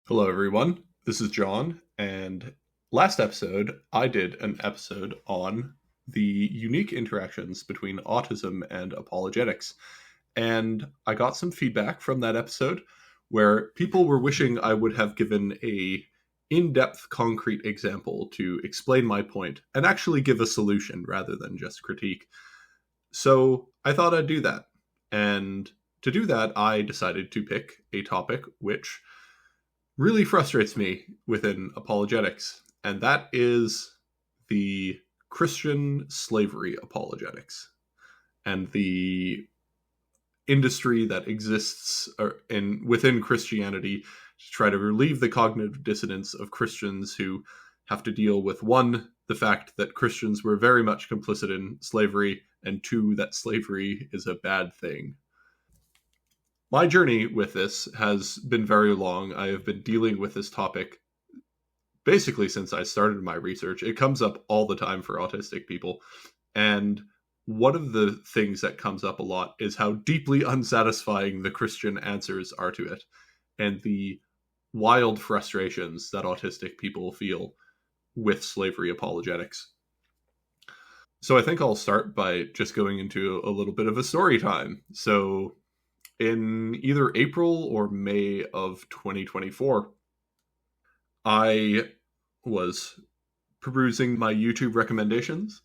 Hello, everyone. This is John, and last episode, I did an episode on the unique interactions between autism and apologetics. And I got some feedback from that episode where people were wishing I would have given a in-depth concrete example to explain my point and actually give a solution rather than just critique. So I thought I'd do that. And to do that, I decided to pick a topic which really frustrates me within apologetics, and that is the Christian slavery apologetics and the industry that exists within Christianity to try to relieve the cognitive dissonance of Christians who have to deal with, one, the fact that Christians were very much complicit in slavery, and two, that slavery is a bad thing. My journey with this has been very long. I have been dealing with this topic basically since I started my research. It comes up all the time for autistic people. And one of the things that comes up a lot is how deeply unsatisfying the Christian answers are to it, and the wild frustrations that autistic people feel with slavery apologetics. So I think I'll start by just going into a little bit of a story time. So in either April or May of 2024, I was perusing my YouTube recommendations,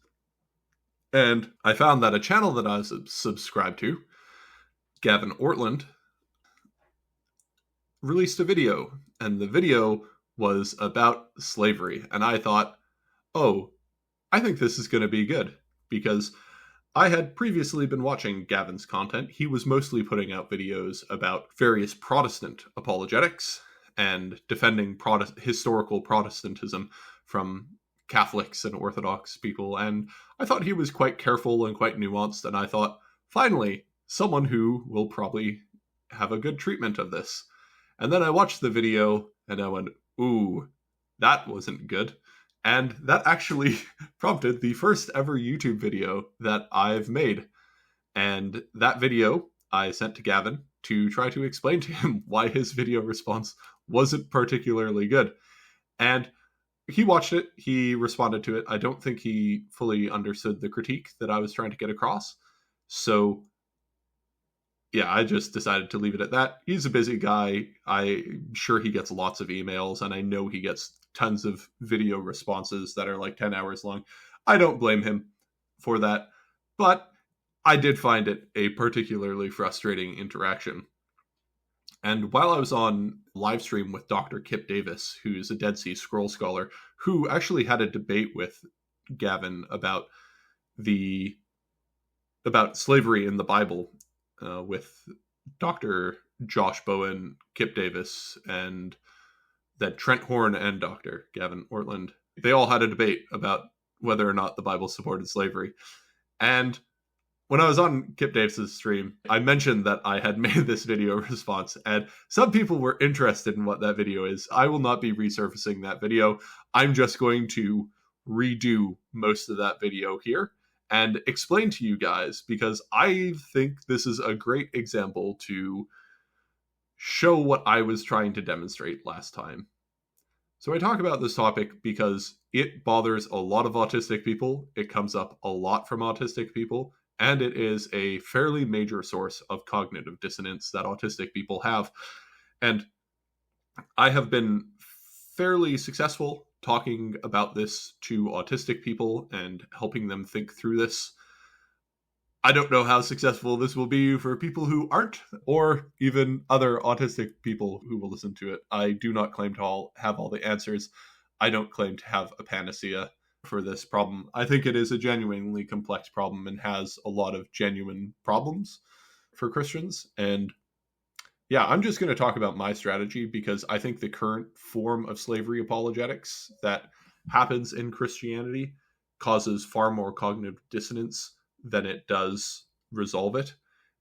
and I found that a channel that I was subscribed to, Gavin Ortlund, released a video, and the video was about slavery. And I thought, oh, I think this is going to be good, because I had previously been watching Gavin's content. He was mostly putting out videos about various Protestant apologetics and defending historical Protestantism from Catholics and Orthodox people. And I thought he was quite careful and quite nuanced. And I thought, finally, someone who will probably have a good treatment of this. And then I watched the video and I went, ooh, that wasn't good. And that actually prompted the first ever YouTube video that I've made. And that video I sent to Gavin to try to explain to him why his video response wasn't particularly good. And he watched it, he responded to it. I don't think he fully understood the critique that I was trying to get across. So yeah, I just decided to leave it at that. He's a busy guy. I'm sure he gets lots of emails, and I know he gets tons of video responses that are like 10 hours long. I don't blame him for that, but I did find it a particularly frustrating interaction. And while I was on live stream with Dr. Kip Davis, who's a Dead Sea Scroll scholar, who actually had a debate with Gavin about slavery in the Bible, with Dr. Josh Bowen, Kip Davis, and that Trent Horn and Dr. Gavin Ortland, they all had a debate about whether or not the Bible supported slavery. And when I was on Kip Davis's stream, I mentioned that I had made this video response, and some people were interested in what that video is. I will not be resurfacing that video. I'm just going to redo most of that video here and explain to you guys, because I think this is a great example to show what I was trying to demonstrate last time. So I talk about this topic because it bothers a lot of autistic people. It comes up a lot from autistic people, and it is a fairly major source of cognitive dissonance that autistic people have. And I have been fairly successful talking about this to autistic people and helping them think through this. I don't know how successful this will be for people who aren't, or even other autistic people who will listen to it. I do not claim to have all the answers. I don't claim to have a panacea for this problem. I think it is a genuinely complex problem and has a lot of genuine problems for Christians. And yeah, I'm just going to talk about my strategy, because I think the current form of slavery apologetics that happens in Christianity causes far more cognitive dissonance than it does resolve it.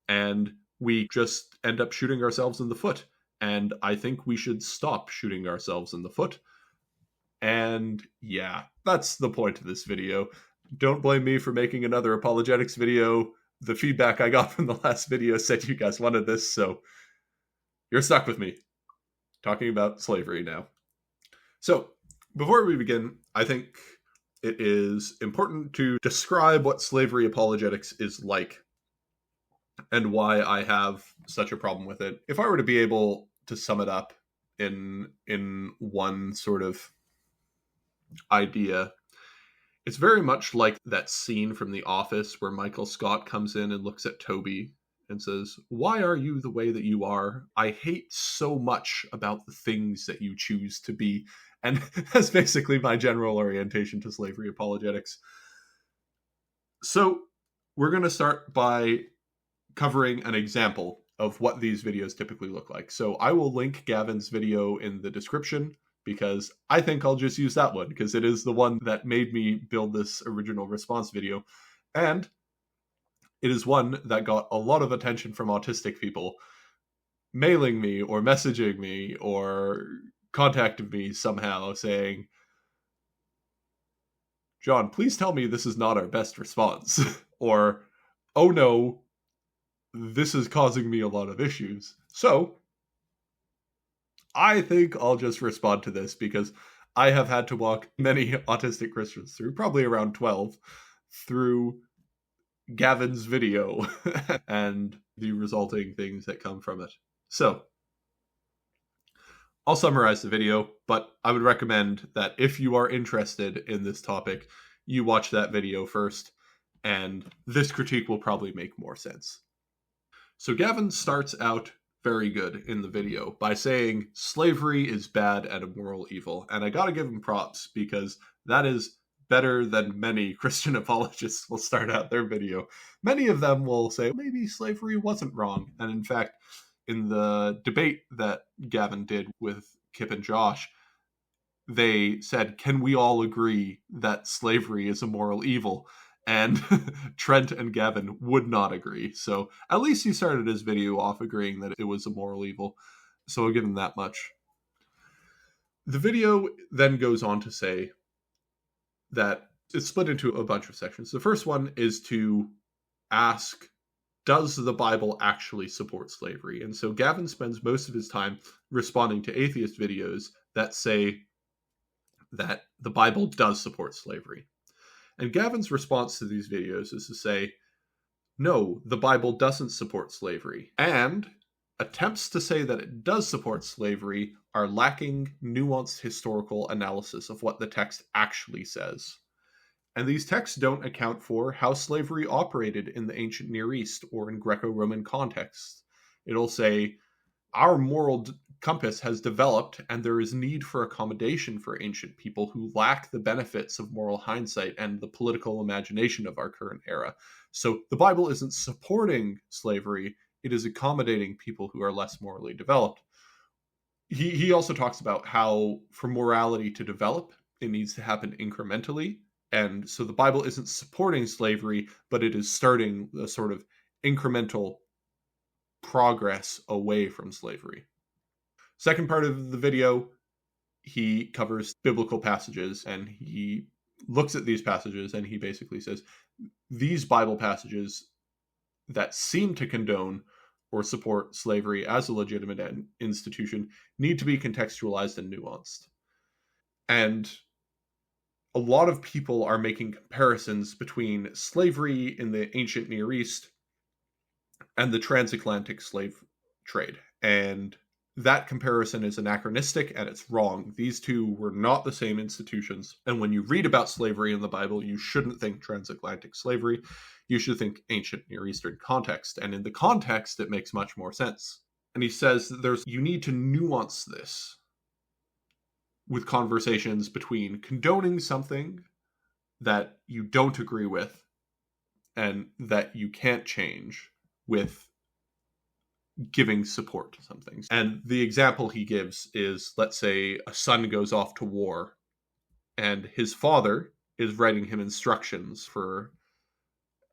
And we just end up shooting ourselves in the foot. And I think we should stop shooting ourselves in the foot. And yeah, that's the point of this video. Don't blame me for making another apologetics video. The feedback I got from the last video said you guys wanted this, so you're stuck with me. talking about slavery now. So, before we begin, I think it is important to describe what slavery apologetics is like and why I have such a problem with it. If I were to be able to sum it up in one sort of idea, it's very much like that scene from The Office where Michael Scott comes in and looks at Toby and says, "Why are you the way that you are? I hate so much about the things that you choose to be." And that's basically my general orientation to slavery apologetics. So we're going to start by covering an example of what these videos typically look like. So I will link Gavin's video in the description because I think I'll just use that one because it is the one that made me build this original response video. And it is one that got a lot of attention from autistic people mailing me or messaging me or contacting me somehow saying, "John, please tell me this is not our best response." Or, "Oh no, this is causing me a lot of issues." So I think I'll just respond to this because I have had to walk many autistic Christians through, probably around 12, through Gavin's video and the resulting things that come from it. So I'll summarize the video, but I would recommend that if you are interested in this topic, you watch that video first, and this critique will probably make more sense. So Gavin starts out very good in the video by saying slavery is bad and a moral evil. And I gotta give him props because that is better than many Christian apologists will start out their video. Many of them will say maybe slavery wasn't wrong. And in fact, in the debate that Gavin did with Kip and Josh, they said, "Can we all agree that slavery is a moral evil?" And Trent and Gavin would not agree. So at least he started his video off agreeing that it was a moral evil. So I'll give him that much. The video then goes on to say that it's split into a bunch of sections. The first one is to ask, does the Bible actually support slavery? And so Gavin spends most of his time responding to atheist videos that say that the Bible does support slavery. And Gavin's response to these videos is to say, no, the Bible doesn't support slavery. And attempts to say that it does support slavery are lacking nuanced historical analysis of what the text actually says. And these texts don't account for how slavery operated in the ancient Near East or in Greco-Roman contexts. It'll say, our moral compass has developed and there is need for accommodation for ancient people who lack the benefits of moral hindsight and the political imagination of our current era. So the Bible isn't supporting slavery, it is accommodating people who are less morally developed. He also talks about how for morality to develop, it needs to happen incrementally. And so the Bible isn't supporting slavery, but it is starting a sort of incremental progress away from slavery. Second part of the video, he covers biblical passages and he looks at these passages and he basically says, these Bible passages that seem to condone or support slavery as a legitimate institution need to be contextualized and nuanced. And a lot of people are making comparisons between slavery in the ancient Near East and the transatlantic slave trade. And that comparison is anachronistic and it's wrong. These two were not the same institutions. And when you read about slavery in the Bible, you shouldn't think transatlantic slavery. You should think ancient Near Eastern context. And in the context, it makes much more sense. And he says that you need to nuance this with conversations between condoning something that you don't agree with and that you can't change with giving support to something. And the example he gives is, let's say a son goes off to war and his father is writing him instructions for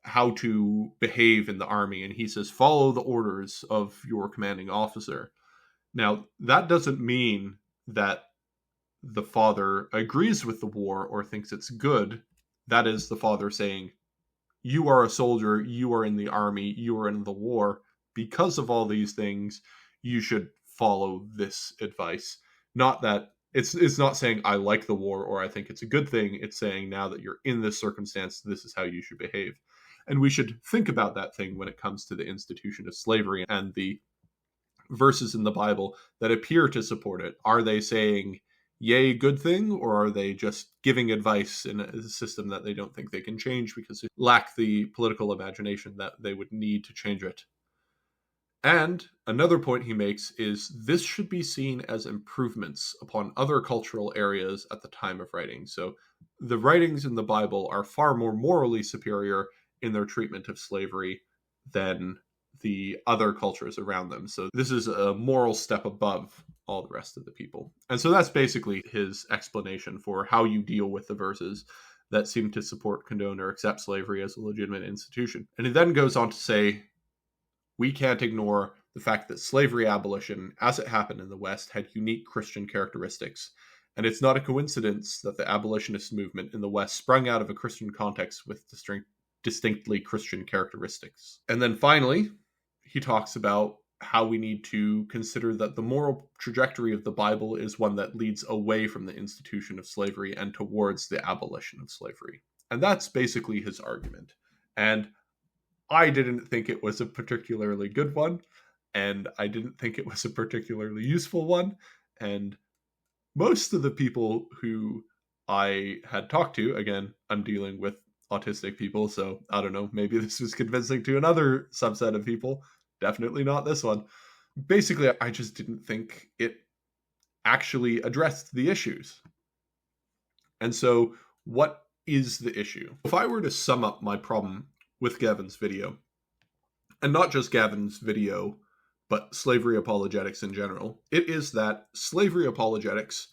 how to behave in the army. And he says, follow the orders of your commanding officer. Now, that doesn't mean that the father agrees with the war or thinks it's good. That is the father saying, you are a soldier, you are in the army, you are in the war. Because of all these things, you should follow this advice. Not that it's not saying I like the war or I think it's a good thing. It's saying now that you're in this circumstance, this is how you should behave. And we should think about that thing when it comes to the institution of slavery and the verses in the Bible that appear to support it. Are they saying, yay, good thing, or are they just giving advice in a system that they don't think they can change because they lack the political imagination that they would need to change it? And another point he makes is this should be seen as improvements upon other cultural areas at the time of writing. So the writings in the Bible are far more morally superior in their treatment of slavery than the other cultures around them. So this is a moral step above all the rest of the people. And so that's basically his explanation for how you deal with the verses that seem to support, condone, or accept slavery as a legitimate institution. And he then goes on to say, we can't ignore the fact that slavery abolition, as it happened in the West, had unique Christian characteristics. And it's not a coincidence that the abolitionist movement in the West sprung out of a Christian context with distinctly Christian characteristics. And then finally, he talks about how we need to consider that the moral trajectory of the Bible is one that leads away from the institution of slavery and towards the abolition of slavery. And that's basically his argument. And I didn't think it was a particularly good one, and I didn't think it was a particularly useful one. And most of the people who I had talked to, again, I'm dealing with autistic people, so I don't know, maybe this was convincing to another subset of people. Definitely not this one. Basically, I just didn't think it actually addressed the issues. And so, what is the issue? If I were to sum up my problem with Gavin's video, and not just Gavin's video, but slavery apologetics in general, it is that slavery apologetics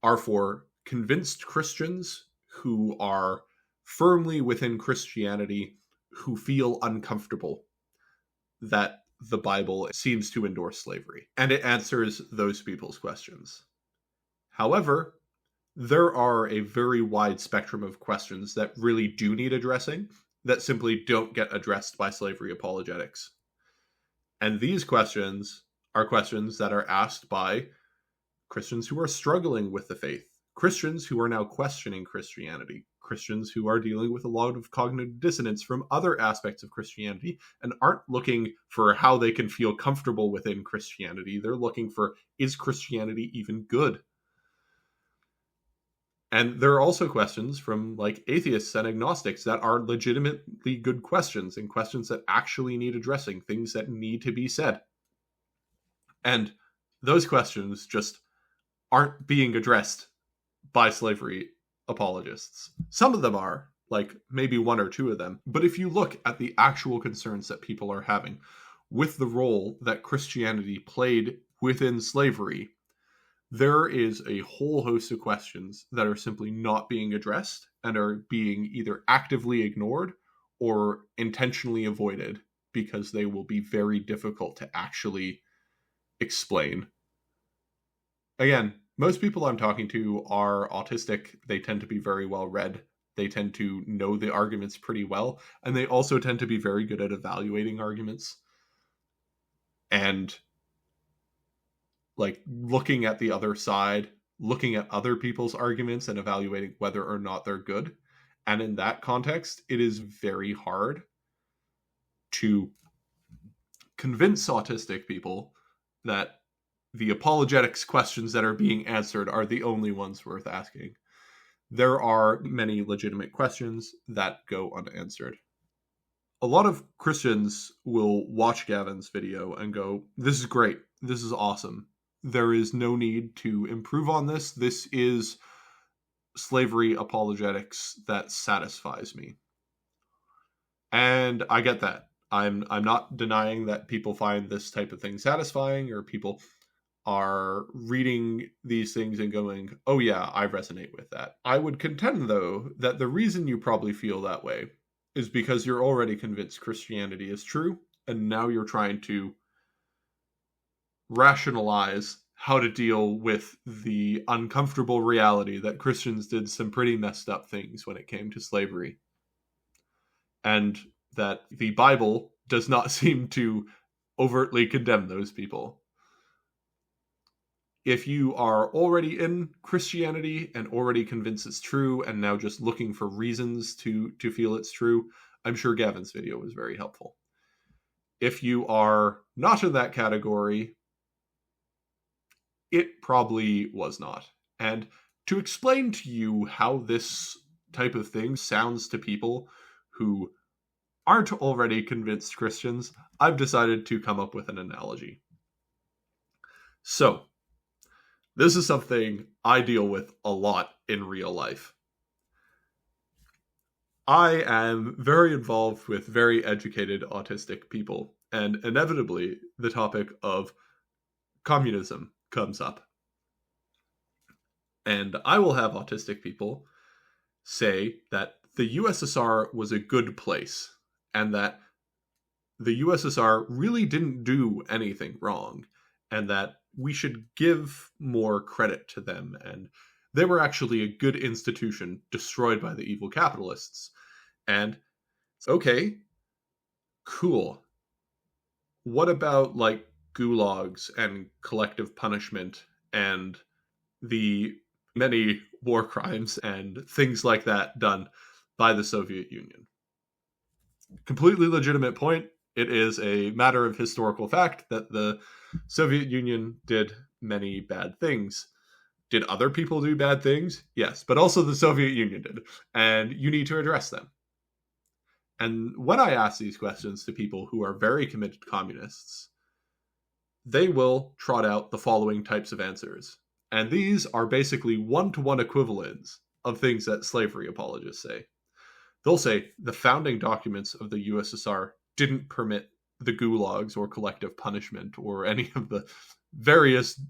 are for convinced Christians who are firmly within Christianity, who feel uncomfortable that the Bible seems to endorse slavery, and it answers those people's questions. However, there are a very wide spectrum of questions that really do need addressing that simply don't get addressed by slavery apologetics. And these questions are questions that are asked by Christians who are struggling with the faith, Christians who are now questioning Christianity, Christians who are dealing with a lot of cognitive dissonance from other aspects of Christianity and aren't looking for how they can feel comfortable within Christianity. They're looking for, is Christianity even good? And there are also questions from like atheists and agnostics that are legitimately good questions and questions that actually need addressing, things that need to be said. And those questions just aren't being addressed by slavery apologists. Some of them are, like maybe one or two of them. But if you look at the actual concerns that people are having with the role that Christianity played within slavery, there is a whole host of questions that are simply not being addressed and are being either actively ignored or intentionally avoided because they will be very difficult to actually explain. Again, most people I'm talking to are autistic. They tend to be very well read. They tend to know the arguments pretty well. And they also tend to be very good at evaluating arguments. And like looking at the other side, looking at other people's arguments and evaluating whether or not they're good. And in that context, it is very hard to convince autistic people that the apologetics questions that are being answered are the only ones worth asking. There are many legitimate questions that go unanswered. A lot of Christians will watch Gavin's video and go, this is great. This is awesome. There is no need to improve on this. This is slavery apologetics that satisfies me. And I get that. I'm not denying that people find this type of thing satisfying, or people are reading these things and going, oh yeah, I resonate with that. I would contend, though, that the reason you probably feel that way is because you're already convinced Christianity is true, and now you're trying to rationalize how to deal with the uncomfortable reality that Christians did some pretty messed up things when it came to slavery. And that the Bible does not seem to overtly condemn those people. If you are already in Christianity and already convinced it's true and now just looking for reasons to feel it's true, I'm sure Gavin's video was very helpful. If you are not in that category, it probably was not. And to explain to you how this type of thing sounds to people who aren't already convinced Christians, I've decided to come up with an analogy. So, this is something I deal with a lot in real life. I am very involved with very educated autistic people, and inevitably the topic of communism comes up. And I will have autistic people say that the USSR was a good place, and that the USSR really didn't do anything wrong, and that we should give more credit to them, and they were actually a good institution destroyed by the evil capitalists. And okay, cool. What about like gulags and collective punishment and the many war crimes and things like that done by the Soviet Union? Completely legitimate point. It is a matter of historical fact that the Soviet Union did many bad things. Did other people do bad things? Yes, but also the Soviet Union did, and you need to address them. And when I ask these questions to people who are very committed communists, they will trot out the following types of answers. And these are basically one-to-one equivalents of things that slavery apologists say. They'll say the founding documents of the USSR didn't permit the gulags or collective punishment or any of the various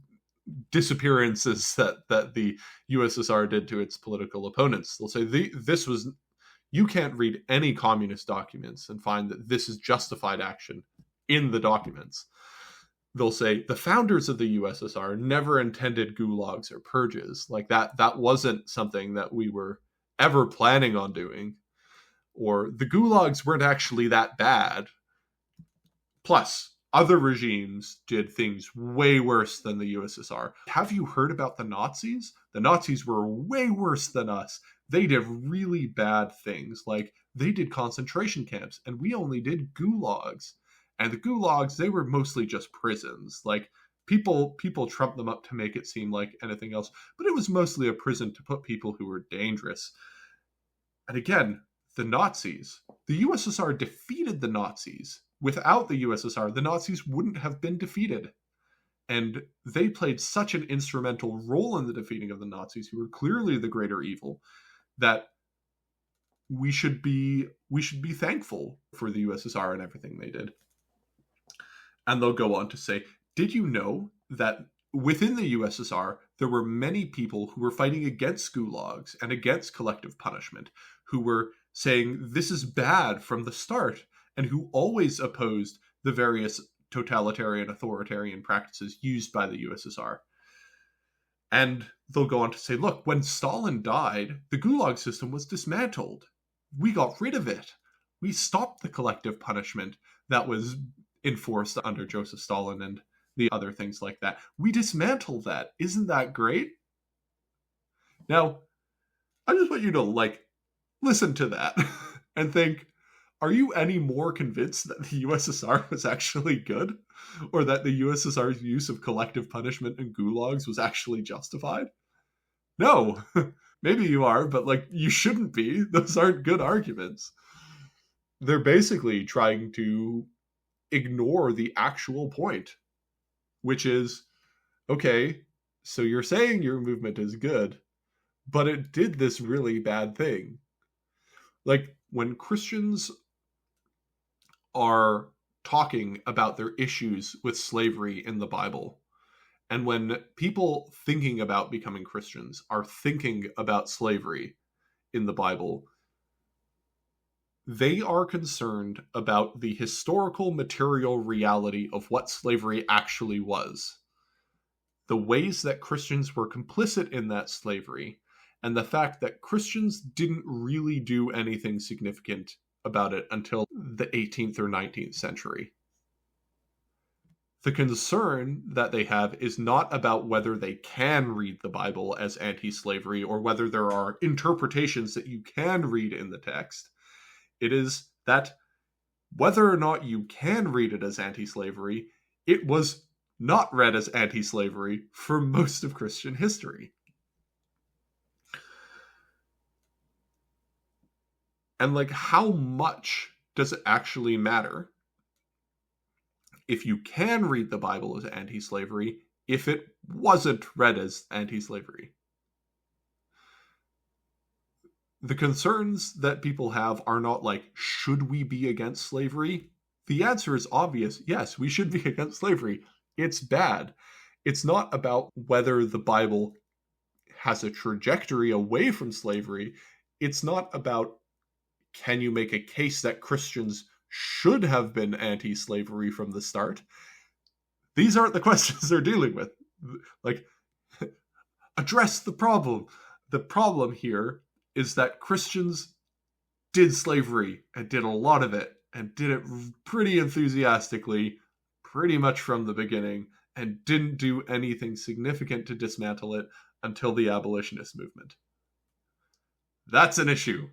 disappearances that the USSR did to its political opponents. They'll say this was, you can't read any communist documents and find that this is justified action in the documents. They'll say the founders of the USSR never intended gulags or purges. Like that wasn't something that we were ever planning on doing. Or the gulags weren't actually that bad. Plus, other regimes did things way worse than the USSR. Have you heard about the Nazis? The Nazis were way worse than us. They did really bad things. Like, they did concentration camps, and we only did gulags. And the gulags, they were mostly just prisons. Like, people trumped them up to make it seem like anything else. But it was mostly a prison to put people who were dangerous. And again, the Nazis. The USSR defeated the Nazis. Without the USSR, the Nazis wouldn't have been defeated. And they played such an instrumental role in the defeating of the Nazis, who were clearly the greater evil, that we should be thankful for the USSR and everything they did. And they'll go on to say, did you know that within the USSR, there were many people who were fighting against gulags and against collective punishment, who were saying this is bad from the start, and who always opposed the various totalitarian, authoritarian practices used by the USSR. And they'll go on to say, look, when Stalin died, the Gulag system was dismantled. We got rid of it. We stopped the collective punishment that was enforced under Joseph Stalin and the other things like that. We dismantled that. Isn't that great? Now, I just want you to, listen to that and think, are you any more convinced that the USSR was actually good? Or that the USSR's use of collective punishment and gulags was actually justified? No. Maybe you are, but you shouldn't be. Those aren't good arguments. They're basically trying to ignore the actual point, which is, okay, so you're saying your movement is good, but it did this really bad thing. When Christians are talking about their issues with slavery in the Bible, and when people thinking about becoming Christians are thinking about slavery in the Bible, they are concerned about the historical material reality of what slavery actually was, the ways that Christians were complicit in that slavery, and the fact that Christians didn't really do anything significant about it until the 18th or 19th century. The concern that they have is not about whether they can read the Bible as anti-slavery or whether there are interpretations that you can read in the text. It is that whether or not you can read it as anti-slavery, it was not read as anti-slavery for most of Christian history. And like, how much does it actually matter if you can read the Bible as anti-slavery if it wasn't read as anti-slavery? The concerns that people have are not like, should we be against slavery? The answer is obvious. Yes, we should be against slavery. It's bad. It's not about whether the Bible has a trajectory away from slavery. It's not about, can you make a case that Christians should have been anti-slavery from the start? These aren't the questions they're dealing with. Like, address the problem. The problem here is that Christians did slavery and did a lot of it and did it pretty enthusiastically, pretty much from the beginning, and didn't do anything significant to dismantle it until the abolitionist movement. That's an issue.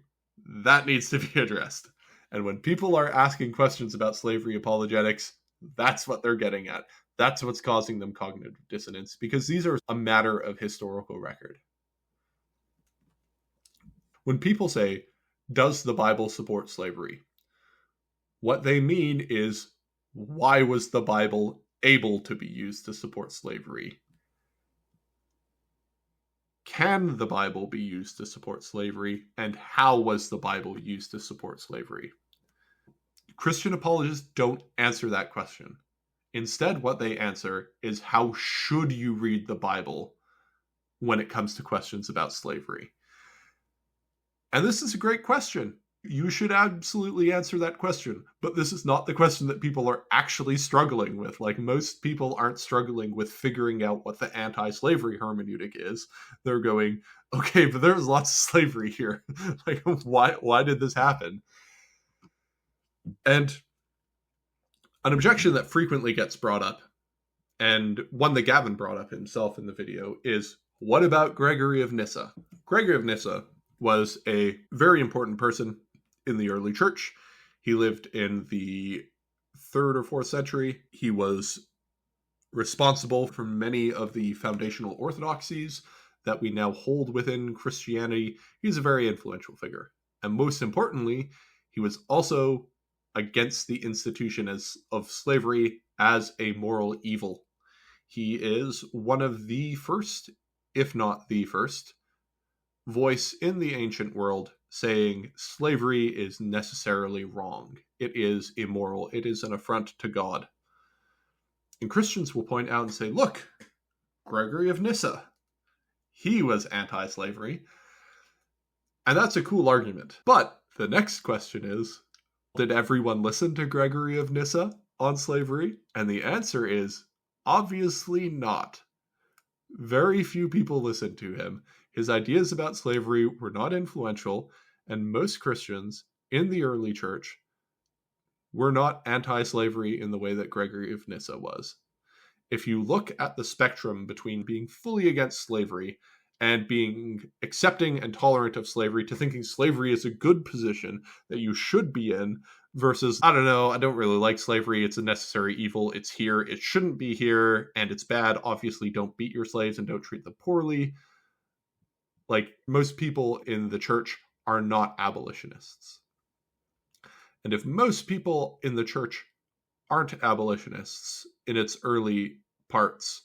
That needs to be addressed. And when people are asking questions about slavery apologetics, that's what they're getting at. That's what's causing them cognitive dissonance, because these are a matter of historical record. When people say, does the Bible support slavery? What they mean is, why was the Bible able to be used to support slavery? Can the Bible be used to support slavery? And how was the Bible used to support slavery? Christian apologists don't answer that question. Instead, what they answer is, how should you read the Bible when it comes to questions about slavery? And this is a great question. You should absolutely answer that question. But this is not the question that people are actually struggling with. Like, most people aren't struggling with figuring out what the anti-slavery hermeneutic is. They're going, okay, but there's lots of slavery here. Like, why did this happen? And an objection that frequently gets brought up, and one that Gavin brought up himself in the video, is, what about Gregory of Nyssa? Gregory of Nyssa was a very important person in the early church. He lived in the 3rd or 4th century. He was responsible for many of the foundational orthodoxies that we now hold within Christianity. He's a very influential figure. And most importantly, he was also against the institution of slavery as a moral evil. He is one of the first, if not the first, voice in the ancient world saying slavery is necessarily wrong. It is immoral. It is an affront to God. And Christians will point out and say, look, Gregory of Nyssa, he was anti-slavery. And that's a cool argument. But the next question is, did everyone listen to Gregory of Nyssa on slavery? And the answer is, obviously not. Very few people listened to him. His ideas about slavery were not influential, and most Christians in the early church were not anti-slavery in the way that Gregory of Nyssa was. If you look at the spectrum between being fully against slavery and being accepting and tolerant of slavery to thinking slavery is a good position that you should be in, versus, I don't know, I don't really like slavery, it's a necessary evil, it's here, it shouldn't be here, and it's bad, obviously don't beat your slaves and don't treat them poorly. Like, most people in the church are not abolitionists. And if most people in the church aren't abolitionists in its early parts,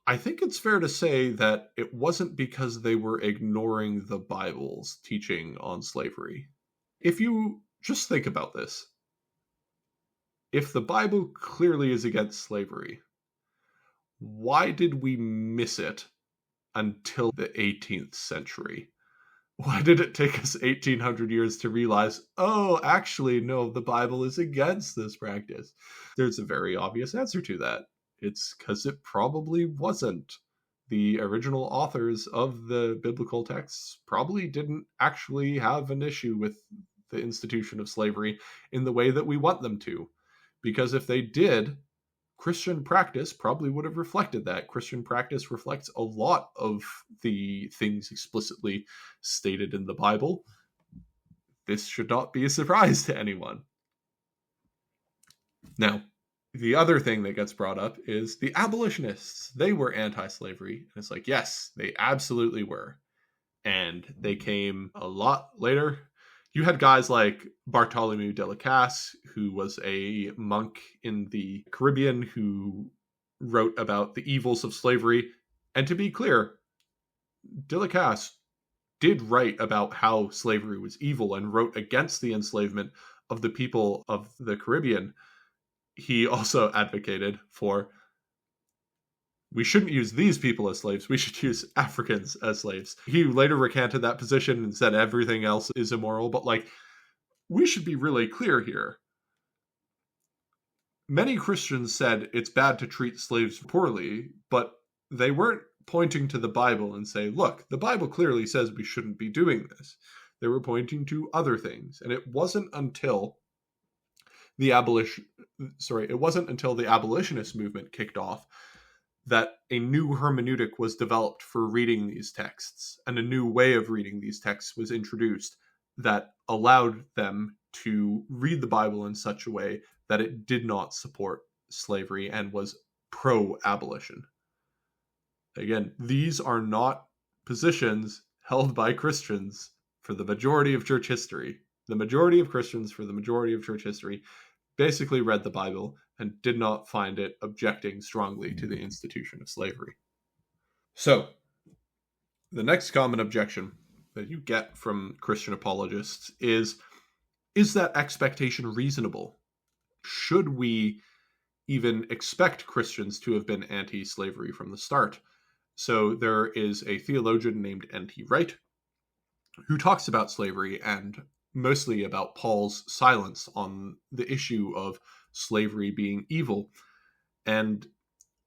I think it's fair to say that it wasn't because they were ignoring the Bible's teaching on slavery. If you just think about this, if the Bible clearly is against slavery, why did we miss it until the 18th century? Why did it take us 1800 years to realize, oh, actually, no, the Bible is against this practice? There's a very obvious answer to that. It's because it probably wasn't. The original authors of the biblical texts probably didn't actually have an issue with the institution of slavery in the way that we want them to. because if they did, Christian practice probably would have reflected that. Christian practice reflects a lot of the things explicitly stated in the Bible. This should not be a surprise to anyone. Now, the other thing that gets brought up is the abolitionists. They were anti-slavery. And it's like, yes, they absolutely were. And they came a lot later. You had guys like Bartholomew de las Casas, who was a monk in the Caribbean who wrote about the evils of slavery. And to be clear, de las Casas did write about how slavery was evil and wrote against the enslavement of the people of the Caribbean. He also advocated for, we shouldn't use these people as slaves, we should use Africans as slaves. He later recanted that position and said everything else is immoral, but we should be really clear here. Many Christians said it's bad to treat slaves poorly, but they weren't pointing to the Bible and say, look, the Bible clearly says we shouldn't be doing this. They were pointing to other things. And it wasn't until the abolitionist movement kicked off that a new hermeneutic was developed for reading these texts, and a new way of reading these texts was introduced that allowed them to read the Bible in such a way that it did not support slavery and was pro-abolition. Again, these are not positions held by Christians for the majority of church history. The majority of Christians for the majority of church history basically read the Bible and did not find it objecting strongly to the institution of slavery. So, the next common objection that you get from Christian apologists is that expectation reasonable? Should we even expect Christians to have been anti-slavery from the start? So there is a theologian named N.T. Wright who talks about slavery and mostly about Paul's silence on the issue of slavery being evil. And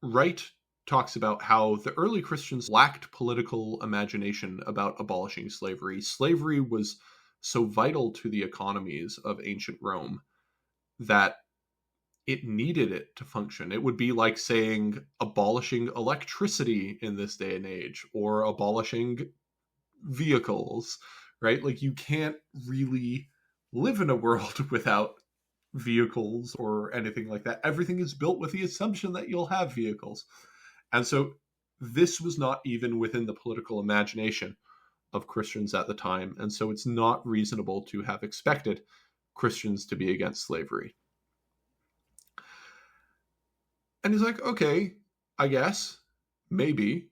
Wright talks about how the early Christians lacked political imagination about abolishing slavery. Slavery was so vital to the economies of ancient Rome that it needed it to function. It would be like saying abolishing electricity in this day and age, or abolishing vehicles, right? You can't really live in a world without vehicles or anything like that. Everything is built with the assumption that you'll have vehicles. And so this was not even within the political imagination of Christians at the time. And so it's not reasonable to have expected Christians to be against slavery. And he's like, okay, I guess, maybe,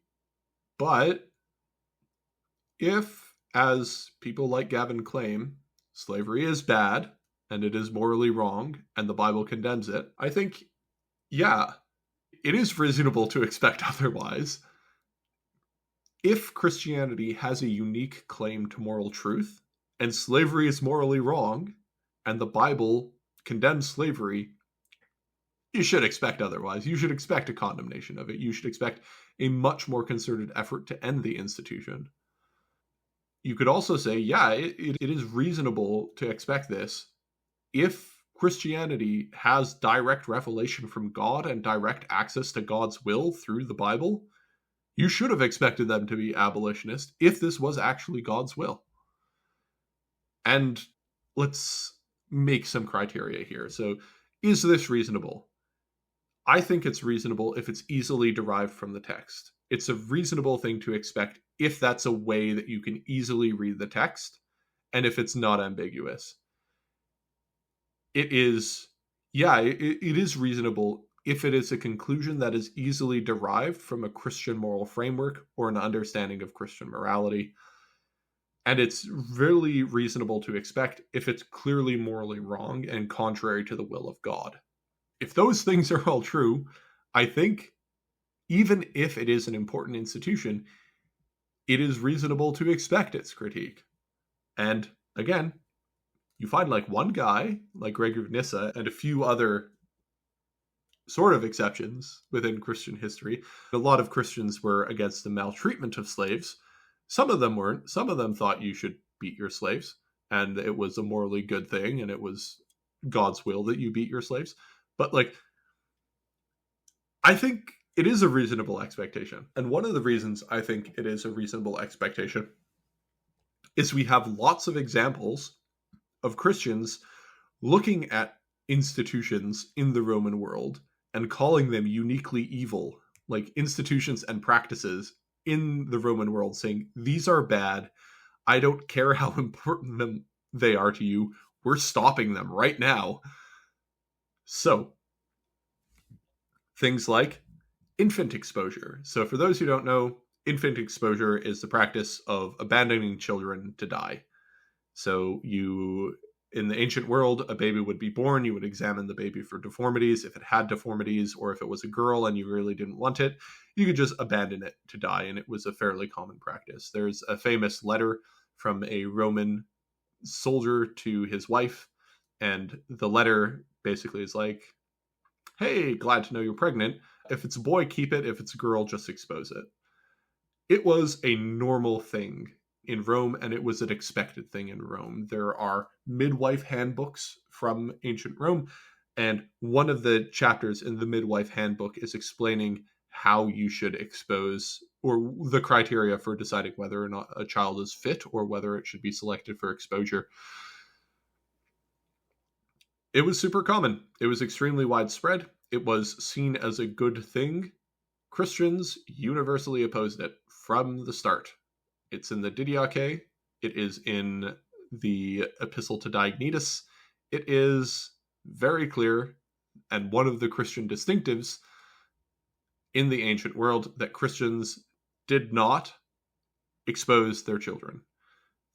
but if, as people like Gavin claim, slavery is bad and it is morally wrong and the Bible condemns it, I think, yeah, it is reasonable to expect otherwise. If Christianity has a unique claim to moral truth and slavery is morally wrong and the Bible condemns slavery, you should expect otherwise. You should expect a condemnation of it. You should expect a much more concerted effort to end the institution. You could also say, yeah, it is reasonable to expect this. If Christianity has direct revelation from God and direct access to God's will through the Bible, you should have expected them to be abolitionist if this was actually God's will. And let's make some criteria here. So, is this reasonable? I think it's reasonable if it's easily derived from the text. It's a reasonable thing to expect if that's a way that you can easily read the text, and if it's not ambiguous. It is reasonable if it is a conclusion that is easily derived from a Christian moral framework or an understanding of Christian morality. And it's really reasonable to expect if it's clearly morally wrong and contrary to the will of God. If those things are all true, I think even if it is an important institution, it is reasonable to expect its critique. And again, you find one guy, like Gregory of Nyssa, and a few other sort of exceptions within Christian history. A lot of Christians were against the maltreatment of slaves. Some of them weren't. Some of them thought you should beat your slaves, and it was a morally good thing, and it was God's will that you beat your slaves. But like, I think it is a reasonable expectation. And one of the reasons I think it is a reasonable expectation is we have lots of examples of Christians looking at institutions in the Roman world and calling them uniquely evil, like institutions and practices in the Roman world, saying, these are bad. I don't care how important they are to you. We're stopping them right now. So, things like infant exposure. So, for those who don't know, infant exposure is the practice of abandoning children to die. So, in the ancient world, a baby would be born. You would examine the baby for deformities. If it had deformities, or if it was a girl and you really didn't want it, you could just abandon it to die. And it was a fairly common practice. There's a famous letter from a Roman soldier to his wife. And the letter basically is like, hey, glad to know you're pregnant. If it's a boy, keep it. If it's a girl, just expose it. It was a normal thing in Rome, and it was an expected thing in Rome. There are midwife handbooks from ancient Rome, and one of the chapters in the midwife handbook is explaining how you should expose, or the criteria for deciding whether or not a child is fit or whether it should be selected for exposure. It was super common. It was extremely widespread. It was seen as a good thing. Christians universally opposed it from the start. It's in the Didache. It is in the Epistle to Diognetus. It is very clear, and one of the Christian distinctives in the ancient world, that Christians did not expose their children.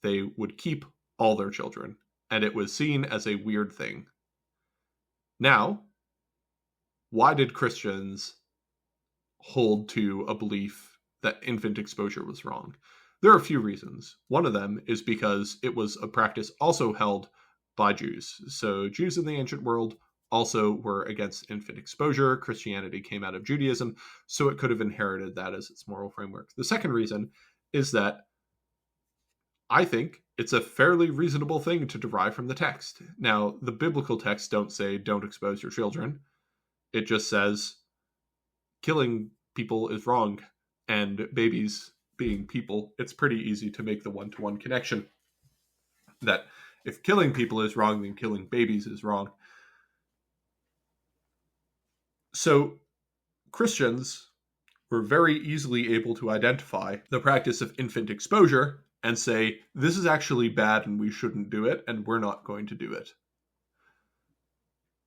They would keep all their children, and it was seen as a weird thing. Now, why did Christians hold to a belief that infant exposure was wrong? There are a few reasons. One of them is because it was a practice also held by Jews. So Jews in the ancient world also were against infant exposure. Christianity came out of Judaism, so it could have inherited that as its moral framework. The second reason is that I think it's a fairly reasonable thing to derive from the text. Now, the biblical texts don't say don't expose your children. It just says killing people is wrong, and babies being people, it's pretty easy to make the one-to-one connection that if killing people is wrong, then killing babies is wrong. So Christians were very easily able to identify the practice of infant exposure and say, this is actually bad and we shouldn't do it, and we're not going to do it.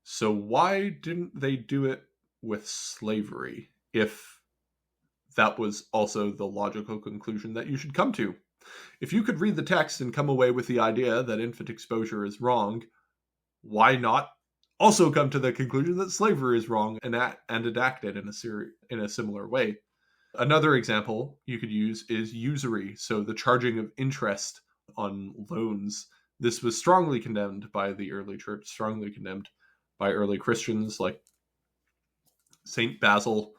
So why didn't they do it with slavery if that was also the logical conclusion that you should come to? If you could read the text and come away with the idea that infant exposure is wrong, why not also come to the conclusion that slavery is wrong and enact it in a similar way? Another example you could use is usury, so the charging of interest on loans. This was strongly condemned by the early church, strongly condemned by early Christians. Like St. Basil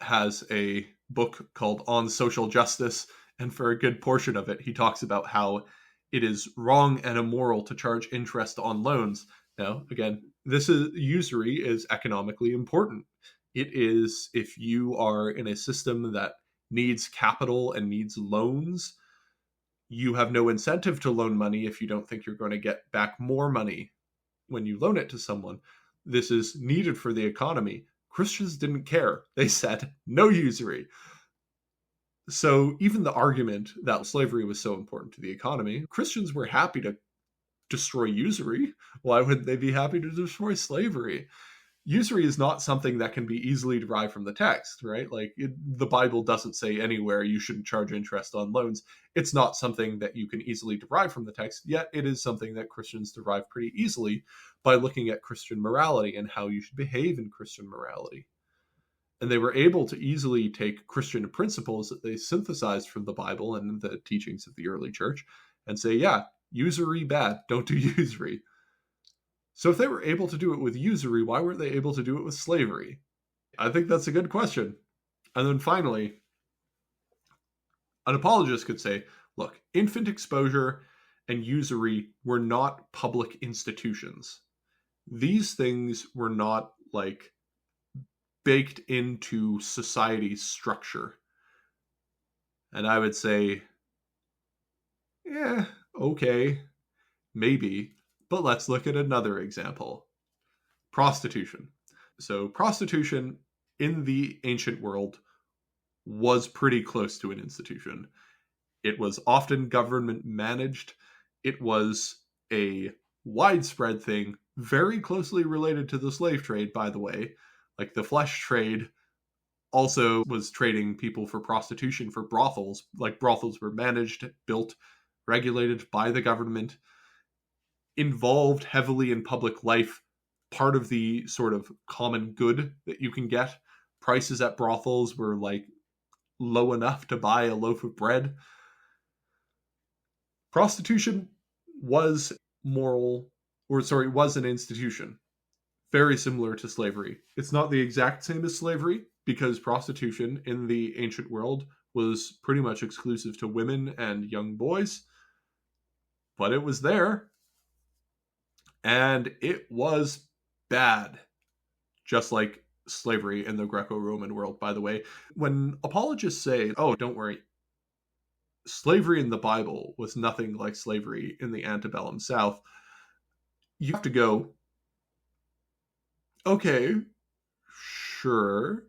has a book called On Social Justice, and for a good portion of it, he talks about how it is wrong and immoral to charge interest on loans. Now, again, usury is economically important. It is, if you are in a system that needs capital and needs loans, you have no incentive to loan money if you don't think you're going to get back more money when you loan it to someone. This is needed for the economy. Christians didn't care. They said no usury. So even the argument that slavery was so important to the economy, Christians were happy to destroy usury. Why wouldn't they be happy to destroy slavery? Usury is not something that can be easily derived from the text, right? Like the Bible doesn't say anywhere you shouldn't charge interest on loans. It's not something that you can easily derive from the text, yet it is something that Christians derive pretty easily by looking at Christian morality and how you should behave in Christian morality. And they were able to easily take Christian principles that they synthesized from the Bible and the teachings of the early church and say, yeah, usury bad, don't do usury. So if they were able to do it with usury, why weren't they able to do it with slavery? I think that's a good question. And then finally, an apologist could say, look, infant exposure and usury were not public institutions. These things were not like baked into society's structure. And I would say, yeah, okay, maybe. But let's look at another example. Prostitution. So prostitution in the ancient world was pretty close to an institution. It was often government managed. It was a widespread thing, very closely related to the slave trade, by the way. Like the flesh trade also was trading people for prostitution for brothels. Like brothels were managed, built, regulated by the government, involved heavily in public life, part of the sort of common good that you can get. Prices at brothels were like low enough to buy a loaf of bread. Prostitution was was an institution, very similar to slavery. It's not the exact same as slavery, because prostitution in the ancient world was pretty much exclusive to women and young boys, but it was there, and it was bad, just like slavery in the Greco-Roman world, by the way. When apologists say, oh, don't worry, slavery in the Bible was nothing like slavery in the antebellum South, you have to go, okay, sure.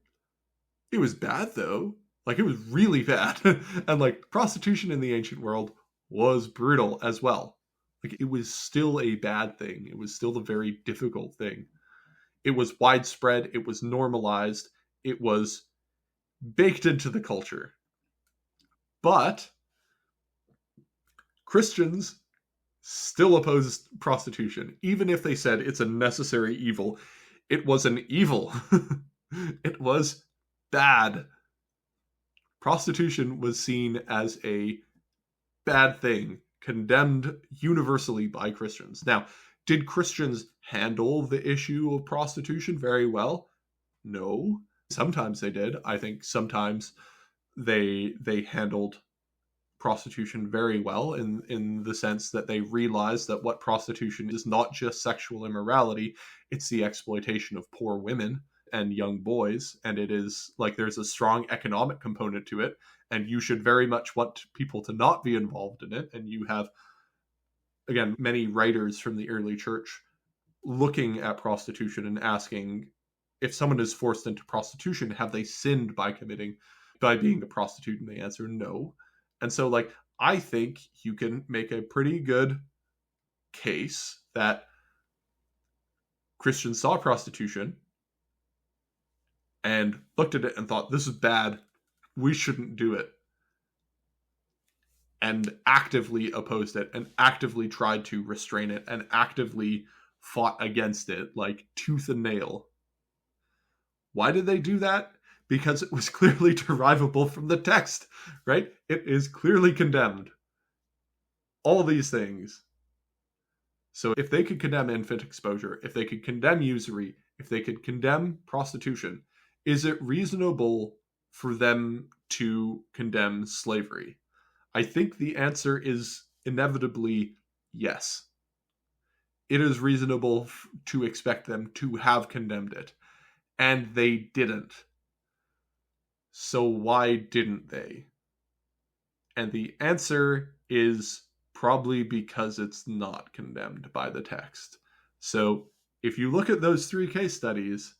It was bad, though. Like, it was really bad. And, like, prostitution in the ancient world was brutal as well. Like, it was still a bad thing. It was still a very difficult thing. It was widespread. It was normalized. It was baked into the culture. But Christians still opposed prostitution, even if they said it's a necessary evil. It was an evil. It was bad. Prostitution was seen as a bad thing, condemned universally by Christians. Now, did Christians handle the issue of prostitution very well? No. Sometimes they did. I think sometimes they handled prostitution very well in the sense that they realized that what prostitution is not just sexual immorality, it's the exploitation of poor women and young boys, and it is like there's a strong economic component to it, and you should very much want people to not be involved in it. And you have, again, many writers from the early church looking at prostitution and asking, if someone is forced into prostitution, have they sinned by being a prostitute? And they answer no. And so, like, I think you can make a pretty good case that Christians saw prostitution and looked at it and thought, this is bad, we shouldn't do it, and actively opposed it, and actively tried to restrain it, and actively fought against it, like tooth and nail. Why did they do that? Because it was clearly derivable from the text, right? It is clearly condemned. All these things. So if they could condemn infant exposure, if they could condemn usury, if they could condemn prostitution, is it reasonable for them to condemn slavery? I think the answer is inevitably yes. It is reasonable to expect them to have condemned it. And they didn't. So why didn't they? And the answer is probably because it's not condemned by the text. So if you look at those three case studies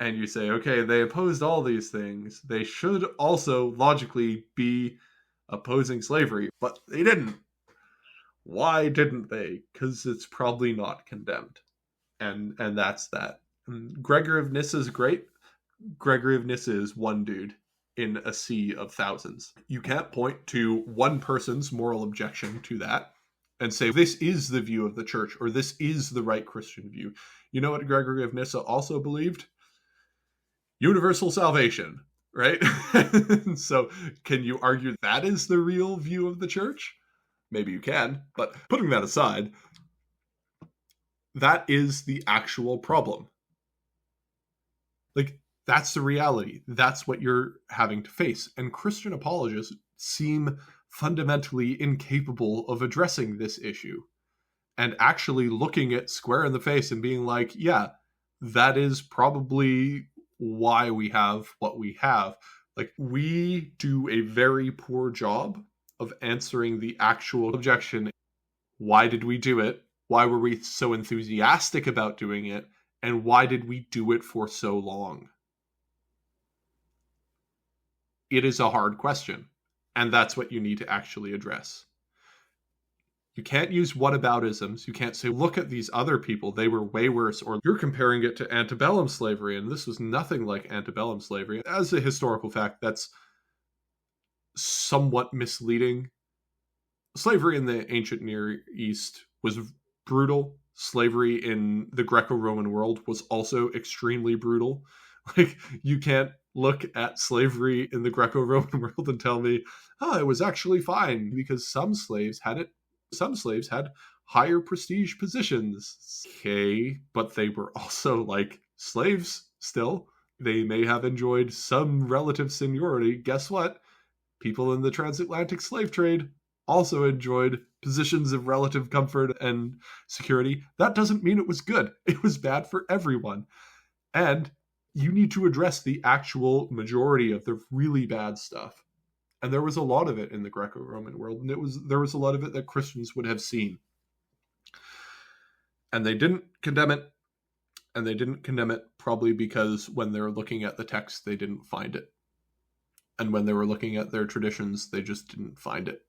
and you say, okay, they opposed all these things, they should also logically be opposing slavery, but they didn't. Why didn't they? Because it's probably not condemned. And that's that. And Gregory of Nyssa is great. Gregory of Nyssa is one dude in a sea of thousands. You can't point to one person's moral objection to that and say, this is the view of the church, or this is the right Christian view. You know what Gregory of Nyssa also believed? Universal salvation, right? So can you argue that is the real view of the church? Maybe you can, but putting that aside, that is the actual problem. Like, that's the reality. That's what you're having to face. And Christian apologists seem fundamentally incapable of addressing this issue and actually looking it square in the face and being like, yeah, that is probably why we have what we have. Like, we do a very poor job of answering the actual objection. Why did we do it? Why were we so enthusiastic about doing it? And why did we do it for so long? It is a hard question, and that's what you need to actually address. You can't use whataboutisms. You can't say, look at these other people, they were way worse, or you're comparing it to antebellum slavery, and this was nothing like antebellum slavery. As a historical fact, that's somewhat misleading. Slavery in the ancient Near East was brutal. Slavery in the Greco-Roman world was also extremely brutal. Like, you can't look at slavery in the Greco-Roman world and tell me, oh, it was actually fine, because some slaves had higher prestige positions. Okay, but they were also like slaves still. They may have enjoyed some relative seniority. Guess what? People in the transatlantic slave trade also enjoyed positions of relative comfort and security. That doesn't mean it was good. It was bad for everyone. And you need to address the actual majority of the really bad stuff. And there was a lot of it in the Greco-Roman world, and there was a lot of it that Christians would have seen. And they didn't condemn it. And they didn't condemn it probably because when they were looking at the text, they didn't find it. And when they were looking at their traditions, they just didn't find it.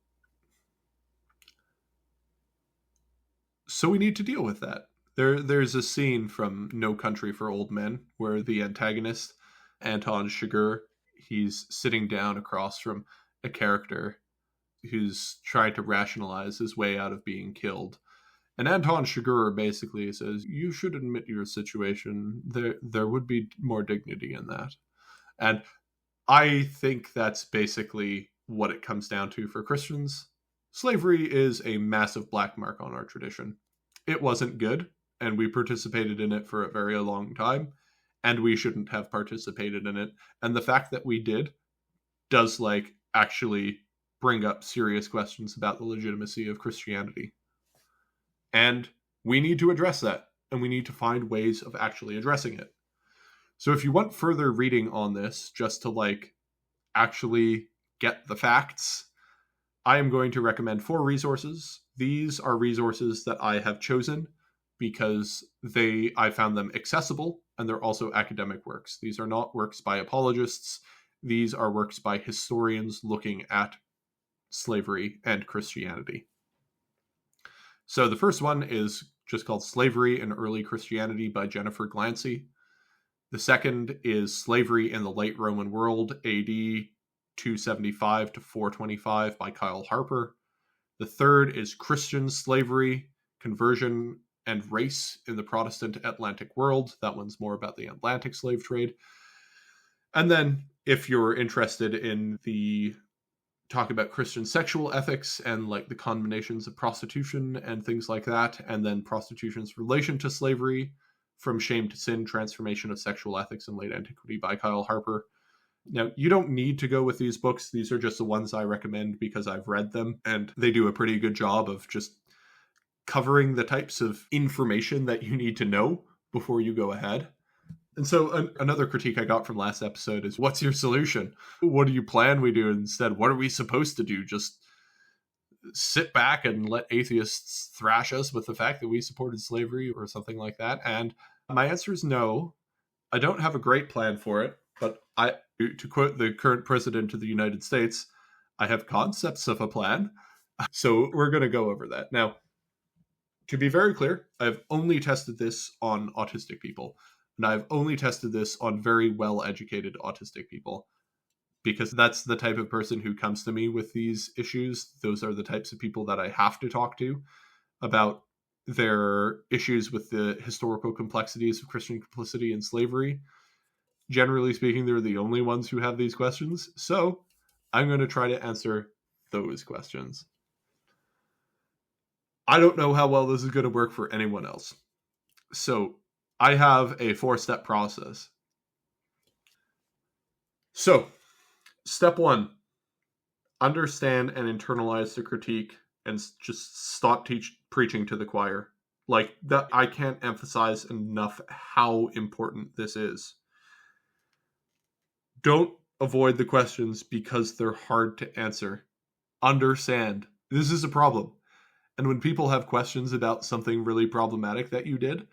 So we need to deal with that. There's a scene from No Country for Old Men where the antagonist, Anton Chigurh, he's sitting down across from a character who's trying to rationalize his way out of being killed. And Anton Chigurh basically says, you should admit your situation. There would be more dignity in that. And I think that's basically what it comes down to for Christians. Slavery is a massive black mark on our tradition. It wasn't good, and we participated in it for a very long time, and we shouldn't have participated in it. And the fact that we did does, like, actually bring up serious questions about the legitimacy of Christianity. And we need to address that, and we need to find ways of actually addressing it. So if you want further reading on this, just to, like, actually get the facts, I am going to recommend 4 resources. These are resources that I have chosen because I found them accessible, and they're also academic works. These are not works by apologists. These are works by historians looking at slavery and Christianity. So the first one is just called Slavery in Early Christianity by Jennifer Glancy. The second is Slavery in the Late Roman World, AD 275 to 425 by Kyle Harper. The third is Christian Slavery, Conversion and Race in the Protestant Atlantic World. That one's more about the Atlantic slave trade. And then if you're interested in the talk about Christian sexual ethics and like the condemnations of prostitution and things like that, and then prostitution's relation to slavery, From Shame to Sin, Transformation of Sexual Ethics in Late Antiquity by Kyle Harper. Now, you don't need to go with these books. These are just the ones I recommend because I've read them, and they do a pretty good job of just covering the types of information that you need to know before you go ahead. And so another critique I got from last episode is, what's your solution? What do you plan we do instead? What are we supposed to do? Just sit back and let atheists thrash us with the fact that we supported slavery or something like that? And my answer is no. I don't have a great plan for it, but to quote the current president of the United States, I have concepts of a plan. So we're going to go over that. Now, to be very clear, I've only tested this on autistic people. And I've only tested this on very well-educated autistic people, because that's the type of person who comes to me with these issues. Those are the types of people that I have to talk to about their issues with the historical complexities of Christian complicity and slavery. Generally speaking, they're the only ones who have these questions. So I'm going to try to answer those questions. I don't know how well this is going to work for anyone else. So I have a 4-step process. So, step 1, understand and internalize the critique and just stop preaching to the choir. Like, that, I can't emphasize enough how important this is. Don't avoid the questions because they're hard to answer. Understand. This is a problem. And when people have questions about something really problematic that you did,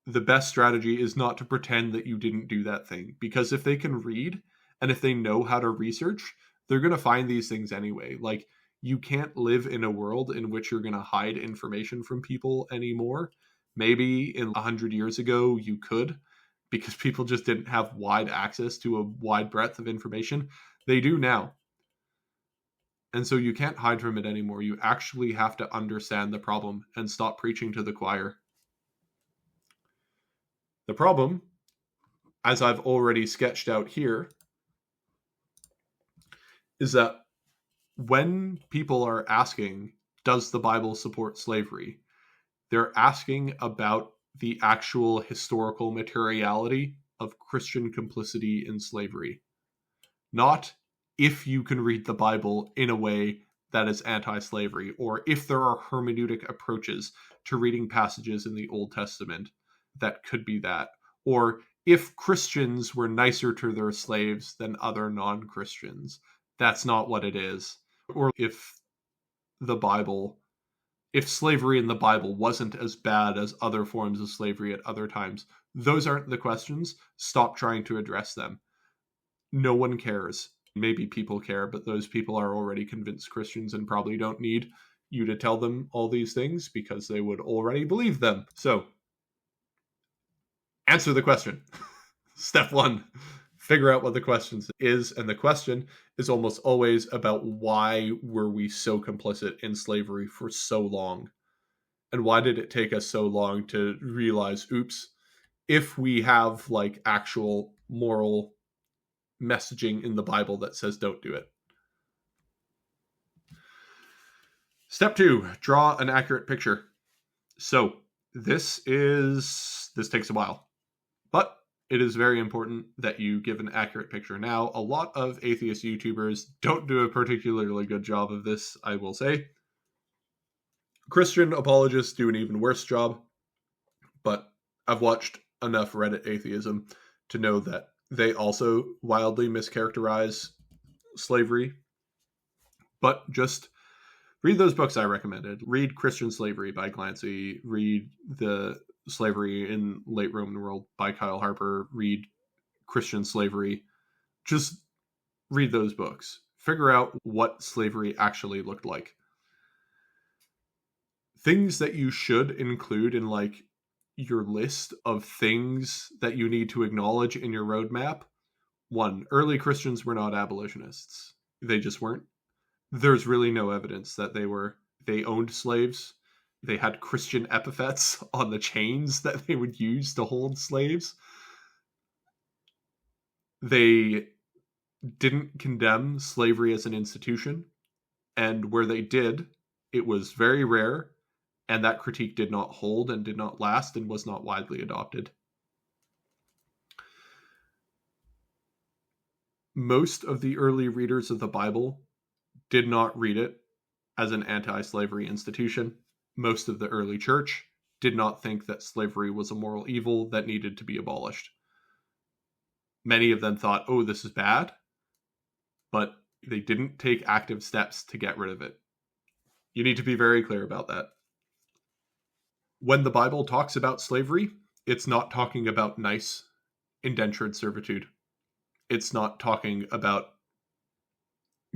the best strategy is not to pretend that you didn't do that thing. Because if they can read and if they know how to research, they're going to find these things anyway. Like, you can't live in a world in which you're going to hide information from people anymore. Maybe in 100 years ago you could, because people just didn't have wide access to a wide breadth of information. They do now. And so you can't hide from it anymore. You actually have to understand the problem and stop preaching to the choir. The problem, as I've already sketched out here, is that when people are asking, does the Bible support slavery? They're asking about the actual historical materiality of Christian complicity in slavery. Not if you can read the Bible in a way that is anti-slavery, or if there are hermeneutic approaches to reading passages in the Old Testament that could be that, or if Christians were nicer to their slaves than other non-Christians. That's not what it is. Or if slavery in the Bible wasn't as bad as other forms of slavery at other times. Those aren't the questions. Stop trying to address them. No one cares. Maybe people care, but those people are already convinced Christians and probably don't need you to tell them all these things because they would already believe them. So, answer the question. Step 1, figure out what the question is, and the question is almost always about why were we so complicit in slavery for so long? And why did it take us so long to realize, oops, if we have like actual moral messaging in the Bible that says don't do it. Step 2, draw an accurate picture. So this takes a while, but it is very important that you give an accurate picture. Now, a lot of atheist YouTubers don't do a particularly good job of this, I will say. Christian apologists do an even worse job, but I've watched enough Reddit atheism to know that they also wildly mischaracterize slavery. But just read those books I recommended. Read Christian Slavery by Glancy. Read The Slavery in Late Roman World by Kyle Harper. Read Christian Slavery. Just read those books. Figure out what slavery actually looked like. Things that you should include in like your list of things that you need to acknowledge in your roadmap. 1, early Christians were not abolitionists. They just weren't. There's really no evidence that they owned slaves. They had Christian epithets on the chains that they would use to hold slaves. They didn't condemn slavery as an institution. And where they did, it was very rare. And that critique did not hold and did not last and was not widely adopted. Most of the early readers of the Bible did not read it as an anti-slavery institution. Most of the early church did not think that slavery was a moral evil that needed to be abolished. Many of them thought, oh, this is bad, but they didn't take active steps to get rid of it. You need to be very clear about that. When the Bible talks about slavery, it's not talking about nice indentured servitude. It's not talking about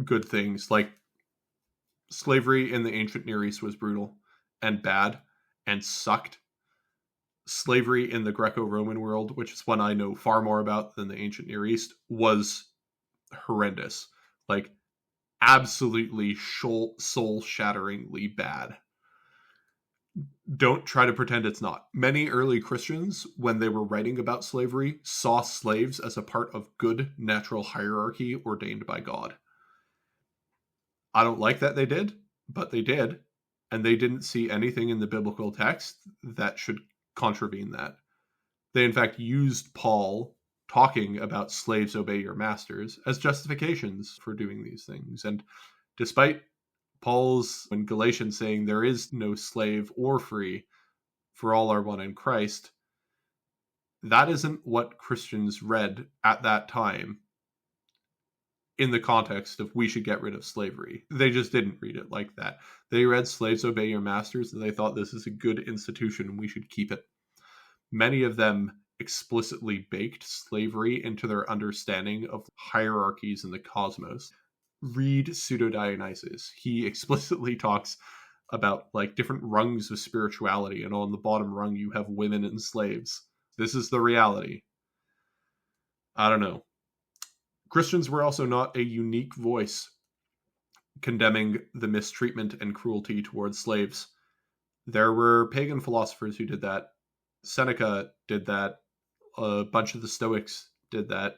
good things. Like, slavery in the ancient Near East was brutal and bad and sucked. Slavery in the Greco-Roman world, which is one I know far more about than the ancient Near East, was horrendous. Like, absolutely soul-shatteringly bad. Don't try to pretend it's not. Many early Christians, when they were writing about slavery, saw slaves as a part of good natural hierarchy ordained by God. I don't like that they did, but they did. And they didn't see anything in the biblical text that should contravene that. They, in fact, used Paul talking about slaves obey your masters as justifications for doing these things. And despite Paul's in Galatians saying there is no slave or free, for all are one in Christ. That isn't what Christians read at that time in the context of we should get rid of slavery. They just didn't read it like that. They read slaves obey your masters, and they thought this is a good institution and we should keep it. Many of them explicitly baked slavery into their understanding of hierarchies in the cosmos. Read Pseudo-Dionysius. He explicitly talks about like different rungs of spirituality, and on the bottom rung you have women and slaves. This is the reality. I don't know. Christians were also not a unique voice condemning the mistreatment and cruelty towards slaves. There were pagan philosophers who did that. Seneca did that. A bunch of the Stoics did that.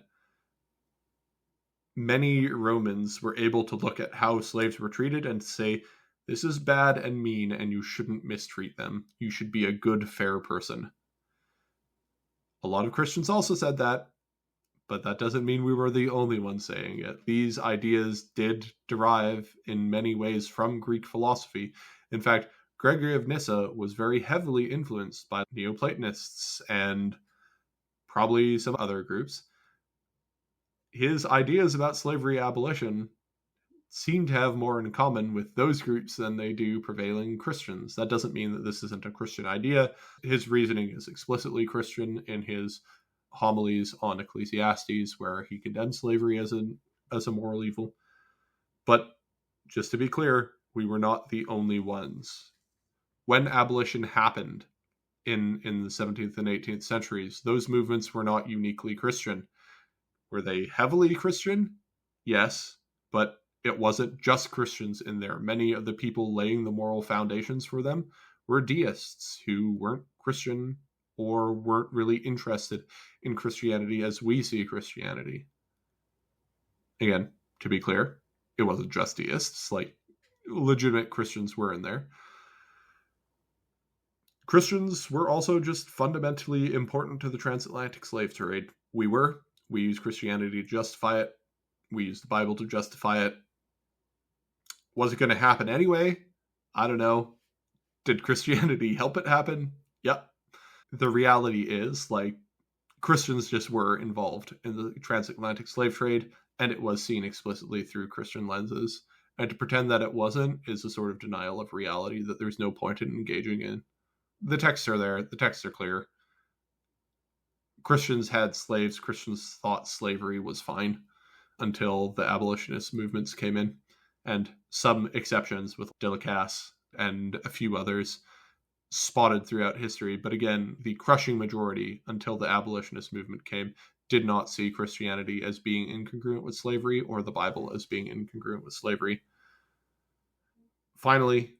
Many Romans were able to look at how slaves were treated and say, this is bad and mean, and you shouldn't mistreat them. You should be a good, fair person. A lot of Christians also said that, but that doesn't mean we were the only ones saying it. These ideas did derive in many ways from Greek philosophy. In fact, Gregory of Nyssa was very heavily influenced by Neoplatonists and probably some other groups. His ideas about slavery abolition seem to have more in common with those groups than they do prevailing Christians. That doesn't mean that this isn't a Christian idea. His reasoning is explicitly Christian in his homilies on Ecclesiastes, where he condemns slavery as a moral evil. But just to be clear, we were not the only ones. When abolition happened in the 17th and 18th centuries, those movements were not uniquely Christian. Were they heavily Christian? Yes, but it wasn't just Christians in there. Many of the people laying the moral foundations for them were deists who weren't Christian or weren't really interested in Christianity as we see Christianity. Again, to be clear, it wasn't just deists. Like, legitimate Christians were in there. Christians were also just fundamentally important to the transatlantic slave trade. We used Christianity to justify it. We used the Bible to justify it. Was it going to happen anyway? I don't know. Did Christianity help it happen? Yep. The reality is, like, Christians just were involved in the transatlantic slave trade, and it was seen explicitly through Christian lenses. And to pretend that it wasn't is a sort of denial of reality that there's no point in engaging in. The texts are there. The texts are clear. Christians had slaves. Christians thought slavery was fine until the abolitionist movements came in. And some exceptions with Delacasse and a few others spotted throughout history. But again, the crushing majority until the abolitionist movement came did not see Christianity as being incongruent with slavery or the Bible as being incongruent with slavery. Finally,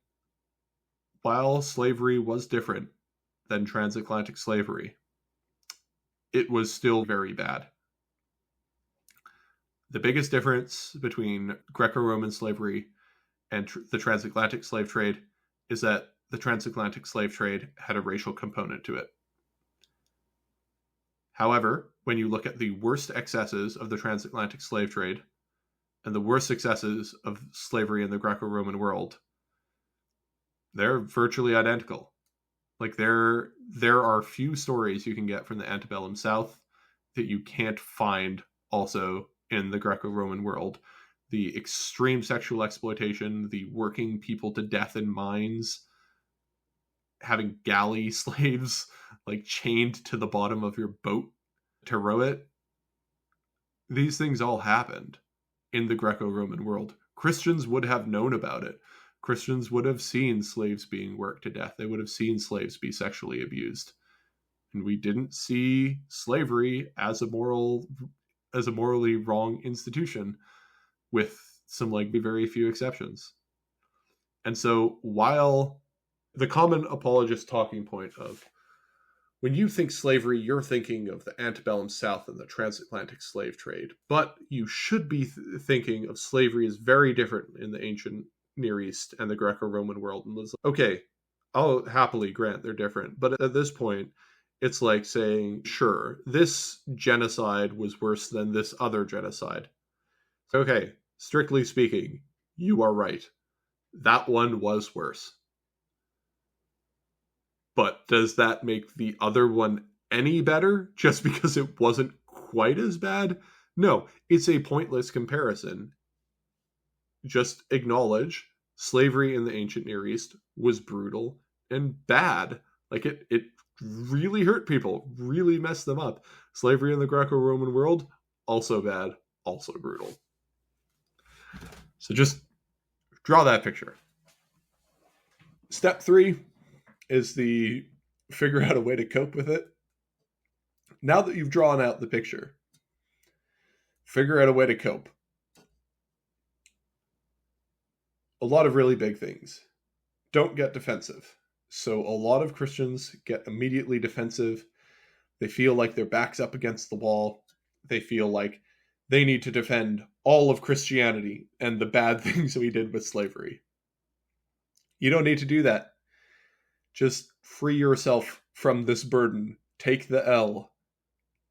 while slavery was different than transatlantic slavery, it was still very bad. The biggest difference between Greco-Roman slavery and the transatlantic slave trade is that the transatlantic slave trade had a racial component to it. However, when you look at the worst excesses of the transatlantic slave trade and the worst excesses of slavery in the Greco-Roman world, they're virtually identical. Like, there are few stories you can get from the antebellum South that you can't find also in the Greco-Roman world. The extreme sexual exploitation, the working people to death in mines, having galley slaves like chained to the bottom of your boat to row it. These things all happened in the Greco-Roman world. Christians would have known about it. Christians would have seen slaves being worked to death. They would have seen slaves be sexually abused. And we didn't see slavery as a morally wrong institution, with some very few exceptions. And so while the common apologist talking point of when you think slavery, you're thinking of the antebellum South and the transatlantic slave trade, but you should be thinking of slavery as very different in the ancient Near East and the Greco-Roman world. And it's like, okay, I'll happily grant they're different, but at this point, it's like saying, sure, this genocide was worse than this other genocide. Okay, strictly speaking, you are right. That one was worse. But does that make the other one any better just because it wasn't quite as bad? No, it's a pointless comparison. Just acknowledge slavery in the ancient Near East was brutal and bad. Like it really hurt people, really messed them up. Slavery in the Greco-Roman world, also bad, also brutal. So just draw that picture. Step 3 is the figure out a way to cope with it. Now that you've drawn out the picture, figure out a way to cope. A lot of really big things. Don't get defensive. So a lot of Christians get immediately defensive. They feel like their back's up against the wall. They feel like they need to defend all of Christianity and the bad things we did with slavery. You don't need to do that. Just free yourself from this burden. Take the L.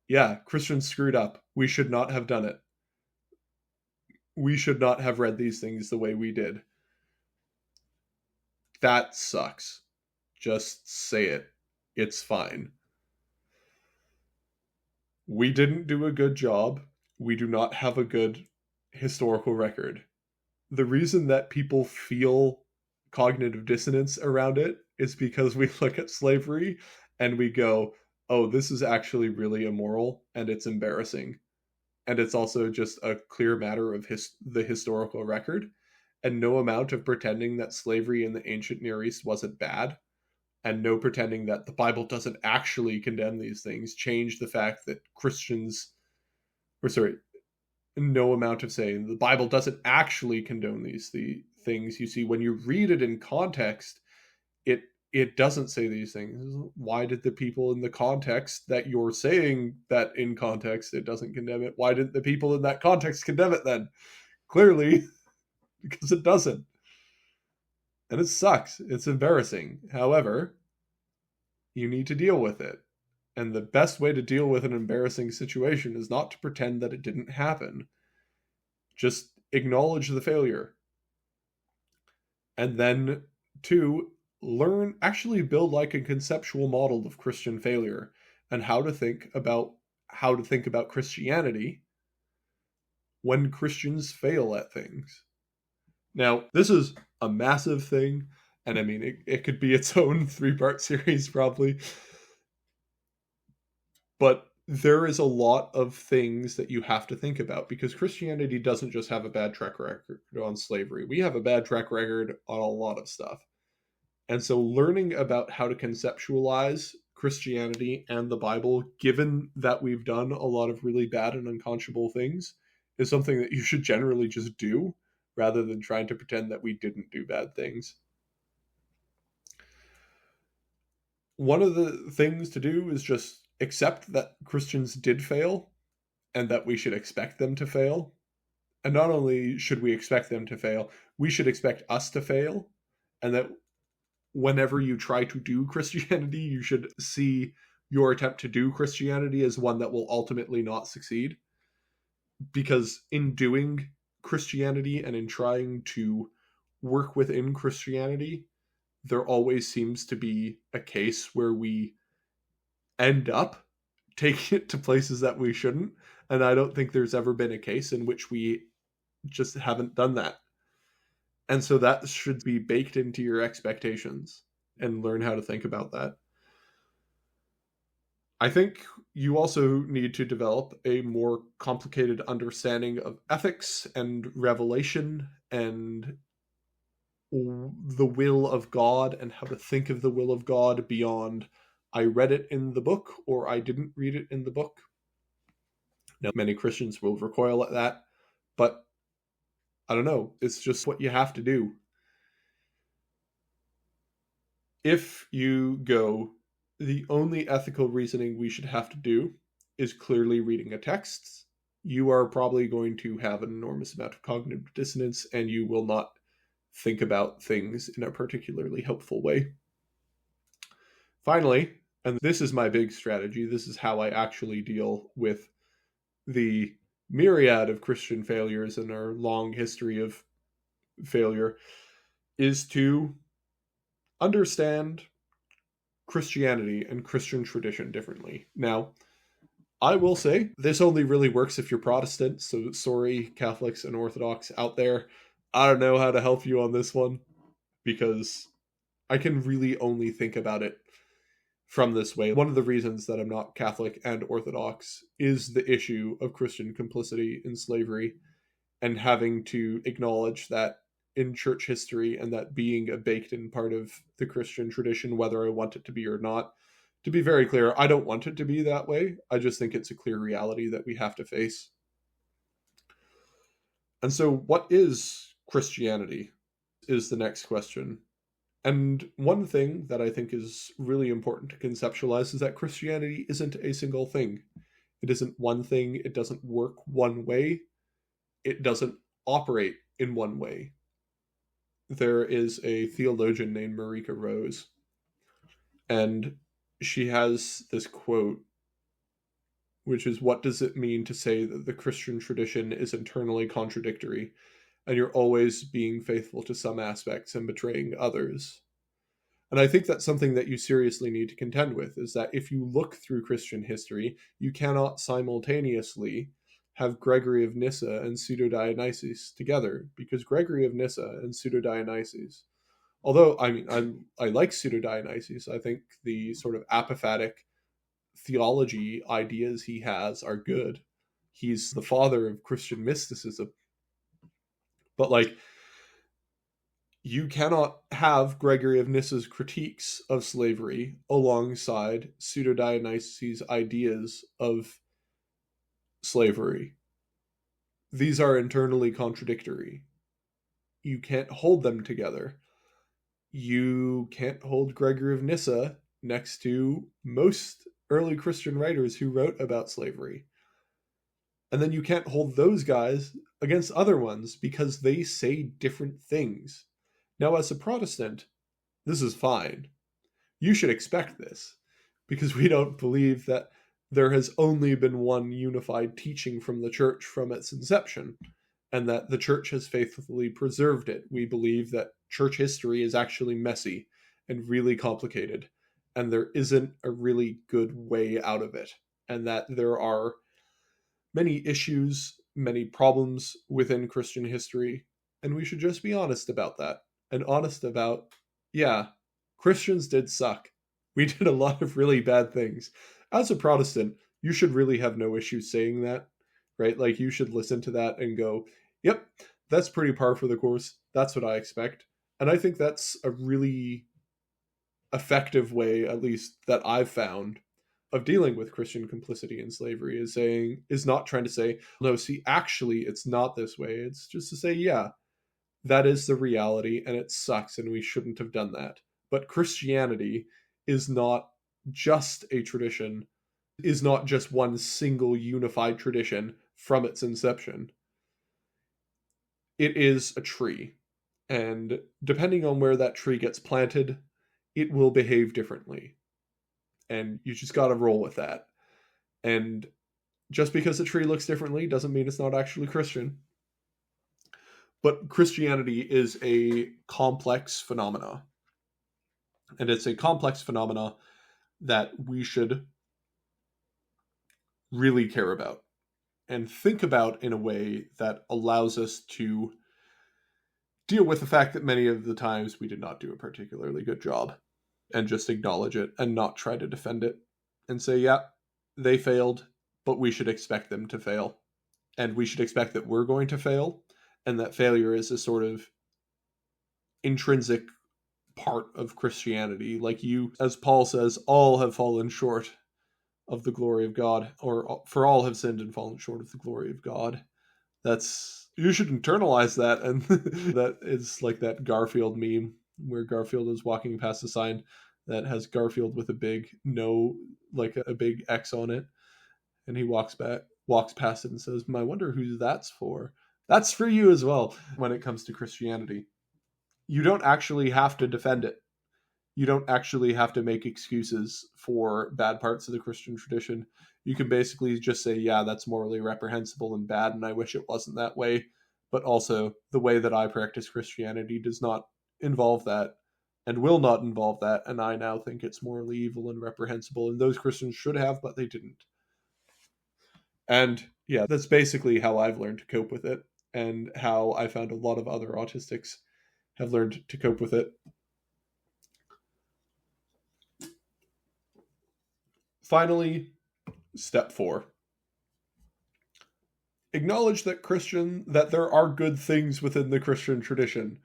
Yeah, Christians screwed up. We should not have done it. We should not have read these things the way we did. That sucks. Just say it. It's fine. We didn't do a good job. We do not have a good historical record. The reason that people feel cognitive dissonance around it is because we look at slavery and we go, oh, this is actually really immoral and it's embarrassing. And it's also just a clear matter of the historical record. And no amount of pretending that slavery in the ancient Near East wasn't bad, and no pretending that the Bible doesn't actually condemn these things, change the fact that no amount of saying the Bible doesn't actually condone these things. You see, when you read it in context, it doesn't say these things. Why did the people in the context that you're saying that in context it doesn't condemn it? Why didn't the people in that context condemn it then? Clearly, because it doesn't. And it sucks. It's embarrassing. However, you need to deal with it. And the best way to deal with an embarrassing situation is not to pretend that it didn't happen. Just acknowledge the failure. And then, 2, actually build like a conceptual model of Christian failure and how to think about Christianity when Christians fail at things. Now, this is a massive thing, and I mean, it could be its own 3-part series probably, but there is a lot of things that you have to think about because Christianity doesn't just have a bad track record on slavery. We have a bad track record on a lot of stuff. And so learning about how to conceptualize Christianity and the Bible, given that we've done a lot of really bad and unconscionable things, is something that you should generally just do rather than trying to pretend that we didn't do bad things. One of the things to do is just accept that Christians did fail and that we should expect them to fail. And not only should we expect them to fail, we should expect us to fail, and that whenever you try to do Christianity, you should see your attempt to do Christianity as one that will ultimately not succeed. Because in doing Christianity and in trying to work within Christianity, there always seems to be a case where we end up taking it to places that we shouldn't. And I don't think there's ever been a case in which we just haven't done that. And so that should be baked into your expectations and learn how to think about that. I think you also need to develop a more complicated understanding of ethics and revelation and the will of God and how to think of the will of God beyond I read it in the book or I didn't read it in the book. Now, many Christians will recoil at that, but I don't know. It's just what you have to do. If you go, the only ethical reasoning we should have to do is clearly reading a text, you are probably going to have an enormous amount of cognitive dissonance and you will not think about things in a particularly helpful way. Finally, and this is my big strategy, this is how I actually deal with the myriad of Christian failures and our long history of failure, is to understand Christianity and Christian tradition differently. Now, I will say this only really works if you're Protestant, so sorry, Catholics and Orthodox out there. I don't know how to help you on this one because I can really only think about it from this way. One of the reasons that I'm not Catholic and Orthodox is the issue of Christian complicity in slavery and having to acknowledge that in church history and that being a baked in part of the Christian tradition, whether I want it to be or not. To be very clear, I don't want it to be that way. I just think it's a clear reality that we have to face. And so, what is Christianity? Is the next question. And one thing that I think is really important to conceptualize is that Christianity isn't a single thing. It isn't one thing. It doesn't work one way. It doesn't operate in one way. There is a theologian named Marika Rose, and she has this quote, which is, "What does it mean to say that the Christian tradition is internally contradictory, and you're always being faithful to some aspects and betraying others?" And I think that's something that you seriously need to contend with, is that if you look through Christian history, you cannot simultaneously have Gregory of Nyssa and Pseudo-Dionysius together, because Gregory of Nyssa and Pseudo-Dionysius, although I like Pseudo-Dionysius, I think the sort of apophatic theology ideas he has are good. He's the father of Christian mysticism. But like, you cannot have Gregory of Nyssa's critiques of slavery alongside Pseudo-Dionysius' ideas of slavery. These are internally contradictory. You can't hold them together. You can't hold Gregory of Nyssa next to most early Christian writers who wrote about slavery. And then you can't hold those guys against other ones because they say different things. Now, as a Protestant, this is fine. You should expect this because we don't believe that there has only been one unified teaching from the church from its inception and that the church has faithfully preserved it. We believe that church history is actually messy and really complicated, and there isn't a really good way out of it, and that there are many issues, many problems within Christian history, and we should just be honest about that. And honest about, yeah, Christians did suck. We did a lot of really bad things. As a Protestant, you should really have no issue saying that, right? Like, you should listen to that and go, yep, that's pretty par for the course. That's what I expect. And I think that's a really effective way, at least that I've found, of dealing with Christian complicity in slavery, is not trying to say, no, see, actually, it's not this way. It's just to say, yeah, that is the reality and it sucks and we shouldn't have done that. But Christianity is not just a tradition, is not just one single unified tradition from its inception. It is a tree. And depending on where that tree gets planted, it will behave differently. And you just got to roll with that. And just because a tree looks differently doesn't mean it's not actually Christian. But Christianity is a complex phenomena. And it's a complex phenomena that we should really care about and think about in a way that allows us to deal with the fact that many of the times we did not do a particularly good job, and just acknowledge it and not try to defend it and say, yeah, they failed, but we should expect them to fail. And we should expect that we're going to fail, and that failure is a sort of intrinsic part of Christianity. Like, you, as Paul says, all have fallen short of the glory of God, or for all have sinned and fallen short of the glory of God. That's, you should internalize that. And that is like that Garfield meme where Garfield is walking past a sign that has Garfield with a big no, like a big X on it, and he walks past it and says, I wonder who that's for. That's for you as well. When it comes to Christianity, you don't actually have to defend it. You don't actually have to make excuses for bad parts of the Christian tradition. You can basically just say, yeah, that's morally reprehensible and bad, and I wish it wasn't that way. But also, the way that I practice Christianity does not involve that and will not involve that, and I now think it's morally evil and reprehensible, and those Christians should have, but they didn't. And yeah, that's basically how I've learned to cope with it, and how I found a lot of other autistics have learned to cope with it. Finally, step 4. Acknowledge that there are good things within the Christian tradition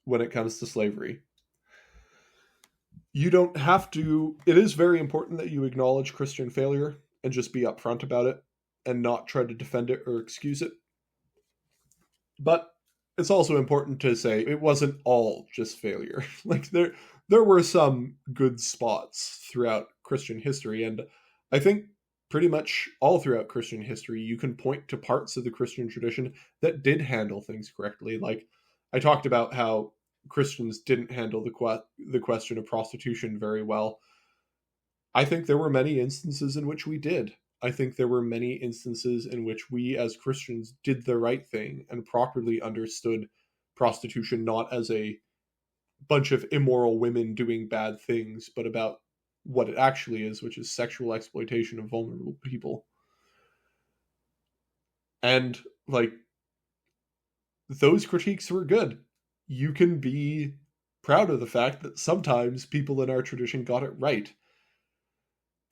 when it comes to slavery. You don't have to. It is very important that you acknowledge Christian failure and just be upfront about it and not try to defend it or excuse it. But it's also important to say it wasn't all just failure. Like there were some good spots throughout Christian history, and I think pretty much all throughout Christian history you can point to parts of the Christian tradition that did handle things correctly. Like I talked about how Christians didn't handle the question of prostitution very well. I think there were many instances in which we did. I think there were many instances in which we as Christians did the right thing and properly understood prostitution not as a bunch of immoral women doing bad things, but about what it actually is, which is sexual exploitation of vulnerable people. And like, those critiques were good. You can be proud of the fact that sometimes people in our tradition got it right.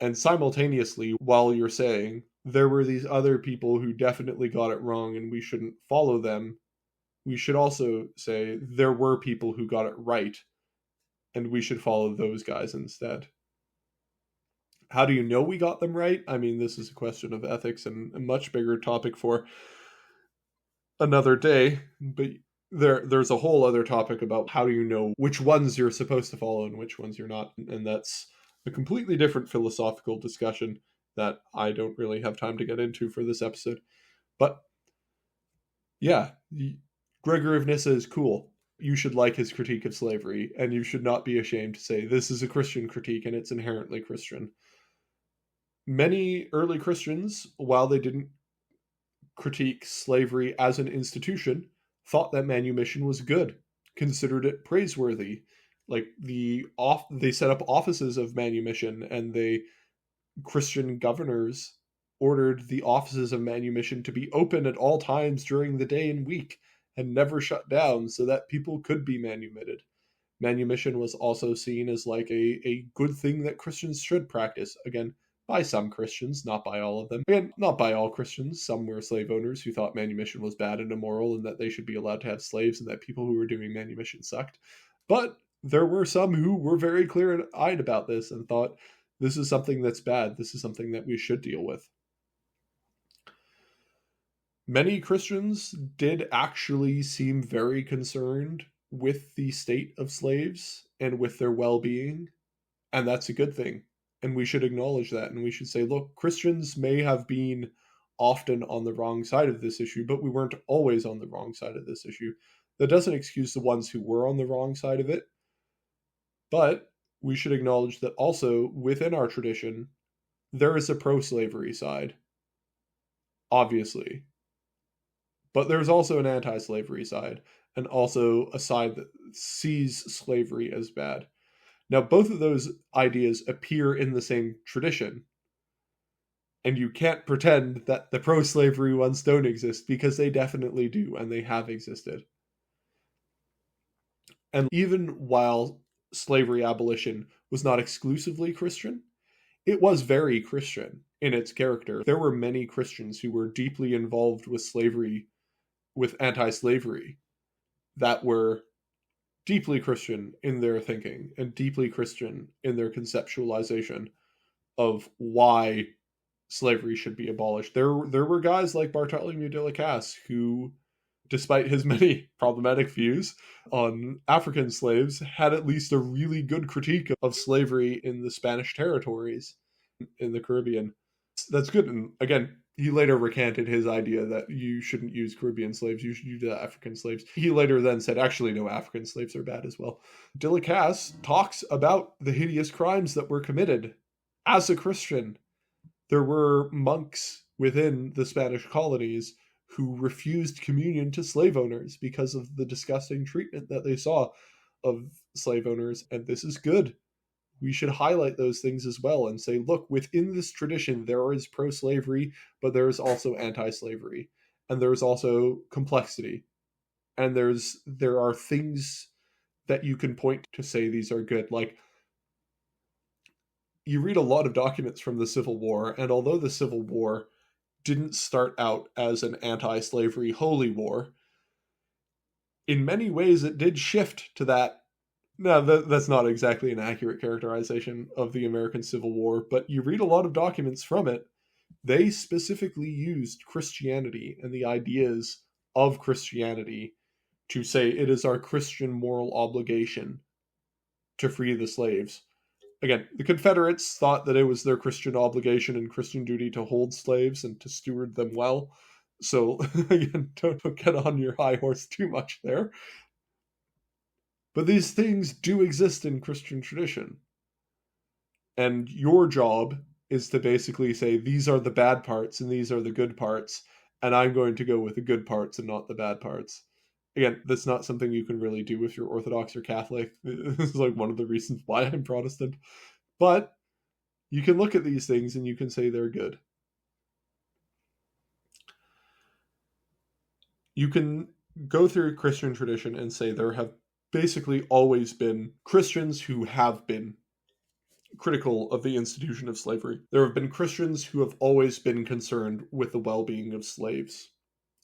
And simultaneously, while you're saying there were these other people who definitely got it wrong and we shouldn't follow them, we should also say there were people who got it right and we should follow those guys instead. How do you know we got them right? I mean, this is a question of ethics and a much bigger topic for another day, but there's a whole other topic about how do you know which ones you're supposed to follow and which ones you're not, and that's a completely different philosophical discussion that I don't really have time to get into for this episode. But yeah, Gregory of Nyssa is cool. You should like his critique of slavery, and you should not be ashamed to say this is a Christian critique and it's inherently Christian. Many early Christians, while they didn't critique slavery as an institution, thought that manumission was good, considered it praiseworthy. Like they set up offices of manumission, and Christian governors ordered the offices of manumission to be open at all times during the day and week and never shut down so that people could be manumitted. Manumission was also seen as like a good thing that Christians should practice. Again, by some Christians, not by all of them. Again, not by all Christians. Some were slave owners who thought manumission was bad and immoral and that they should be allowed to have slaves and that people who were doing manumission sucked. But there were some who were very clear-eyed about this and thought, this is something that's bad. This is something that we should deal with. Many Christians did actually seem very concerned with the state of slaves and with their well-being, and that's a good thing. And we should acknowledge that, and we should say, look, Christians may have been often on the wrong side of this issue, but we weren't always on the wrong side of this issue. That doesn't excuse the ones who were on the wrong side of it, but we should acknowledge that also within our tradition, there is a pro-slavery side, obviously. But there's also an anti-slavery side, and also a side that sees slavery as bad. Now, both of those ideas appear in the same tradition, and you can't pretend that the pro-slavery ones don't exist, because they definitely do, and they have existed. And even while slavery abolition was not exclusively Christian, it was very Christian in its character. There were many Christians who were deeply involved with slavery, with anti-slavery, that were deeply Christian in their thinking and deeply Christian in their conceptualization of why slavery should be abolished. There were guys like Bartholomew de la Casse who, despite his many problematic views on African slaves, had at least a really good critique of slavery in the Spanish territories in the Caribbean. That's good. And again, he later recanted his idea that you shouldn't use Caribbean slaves, you should use African slaves. He later then said, actually, no, African slaves are bad as well. De la Casse talks about the hideous crimes that were committed as a Christian. There were monks within the Spanish colonies who refused communion to slave owners because of the disgusting treatment that they saw. of slave owners, and this is good. We should highlight those things as well and say, look, within this tradition, there is pro-slavery, but there is also anti-slavery, and there's also complexity, and there are things that you can point to say these are good. Like, you read a lot of documents from the Civil War, and although the Civil War didn't start out as an anti-slavery holy war, in many ways it did shift to that. No, that's not exactly an accurate characterization of the American Civil War, but you read a lot of documents from it. They specifically used Christianity and the ideas of Christianity to say it is our Christian moral obligation to free the slaves. Again, the Confederates thought that it was their Christian obligation and Christian duty to hold slaves and to steward them well. So, again, don't get on your high horse too much there. But these things do exist in Christian tradition. And your job is to basically say, these are the bad parts and these are the good parts. And I'm going to go with the good parts and not the bad parts. Again, that's not something you can really do if you're Orthodox or Catholic. This is like one of the reasons why I'm Protestant. But you can look at these things and you can say they're good. You can go through Christian tradition and say there have basically always been Christians who have been critical of the institution of slavery. There have been Christians who have always been concerned with the well-being of slaves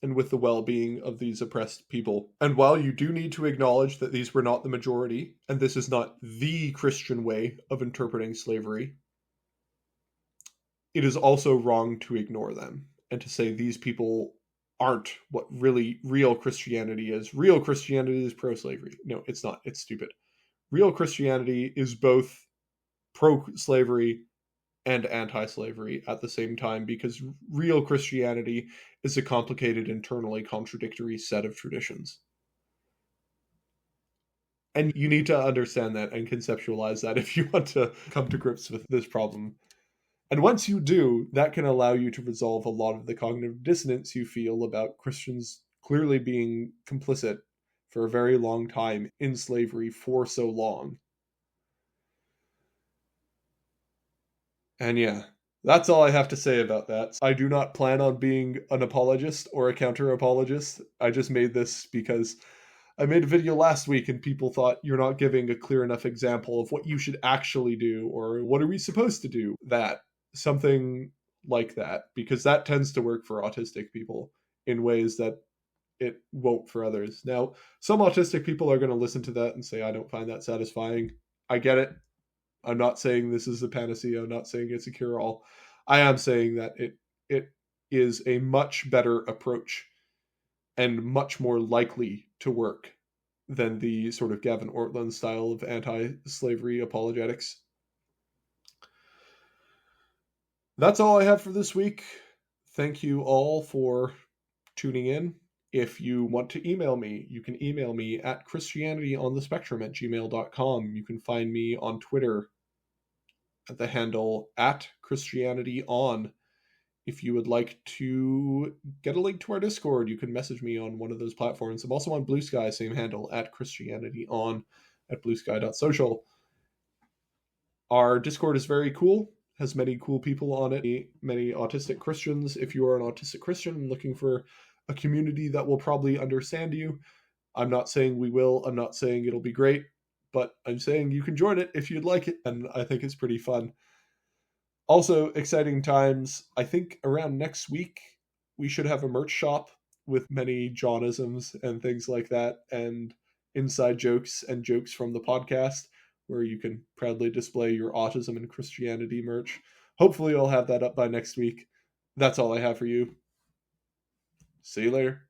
and with the well-being of these oppressed people. And while you do need to acknowledge that these were not the majority, and this is not the Christian way of interpreting slavery, it is also wrong to ignore them and to say these people aren't what really real Christianity is. Real Christianity is pro-slavery. No, it's not. It's stupid. Real Christianity is both pro-slavery and anti-slavery at the same time, because real Christianity is a complicated, internally contradictory set of traditions. And you need to understand that and conceptualize that if you want to come to grips with this problem. And once you do, that can allow you to resolve a lot of the cognitive dissonance you feel about Christians clearly being complicit for a very long time in slavery for so long. And yeah, that's all I have to say about that. I do not plan on being an apologist or a counter-apologist. I just made this because I made a video last week and people thought you're not giving a clear enough example of what you should actually do, or what are we supposed to do? Something like that, because that tends to work for autistic people in ways that it won't for others. Now, some autistic people are going to listen to that and say, I don't find that satisfying. I get it. I'm not saying this is the panacea. I'm not saying it's a cure-all. I am saying that it is a much better approach and much more likely to work than the sort of Gavin Ortlund style of anti-slavery apologetics. That's all I have for this week. Thank you all for tuning in. If you want to email me, you can email me at christianityonthespectrum@gmail.com. You can find me on Twitter at the handle @ChristianityOn. If you would like to get a link to our Discord, you can message me on one of those platforms. I'm also on Blue Sky, same handle, @ChristianityOn at bluesky.social. Our Discord is very cool, has many cool people on it, many autistic Christians. If you are an autistic Christian looking for a community that will probably understand you, I'm not saying we will, I'm not saying it'll be great, but I'm saying you can join it if you'd like it, and I think it's pretty fun. Also, exciting times. I think around next week, we should have a merch shop with many Johnisms and things like that, and inside jokes and jokes from the podcast, where you can proudly display your autism and Christianity merch. Hopefully, I'll have that up by next week. That's all I have for you. See you later.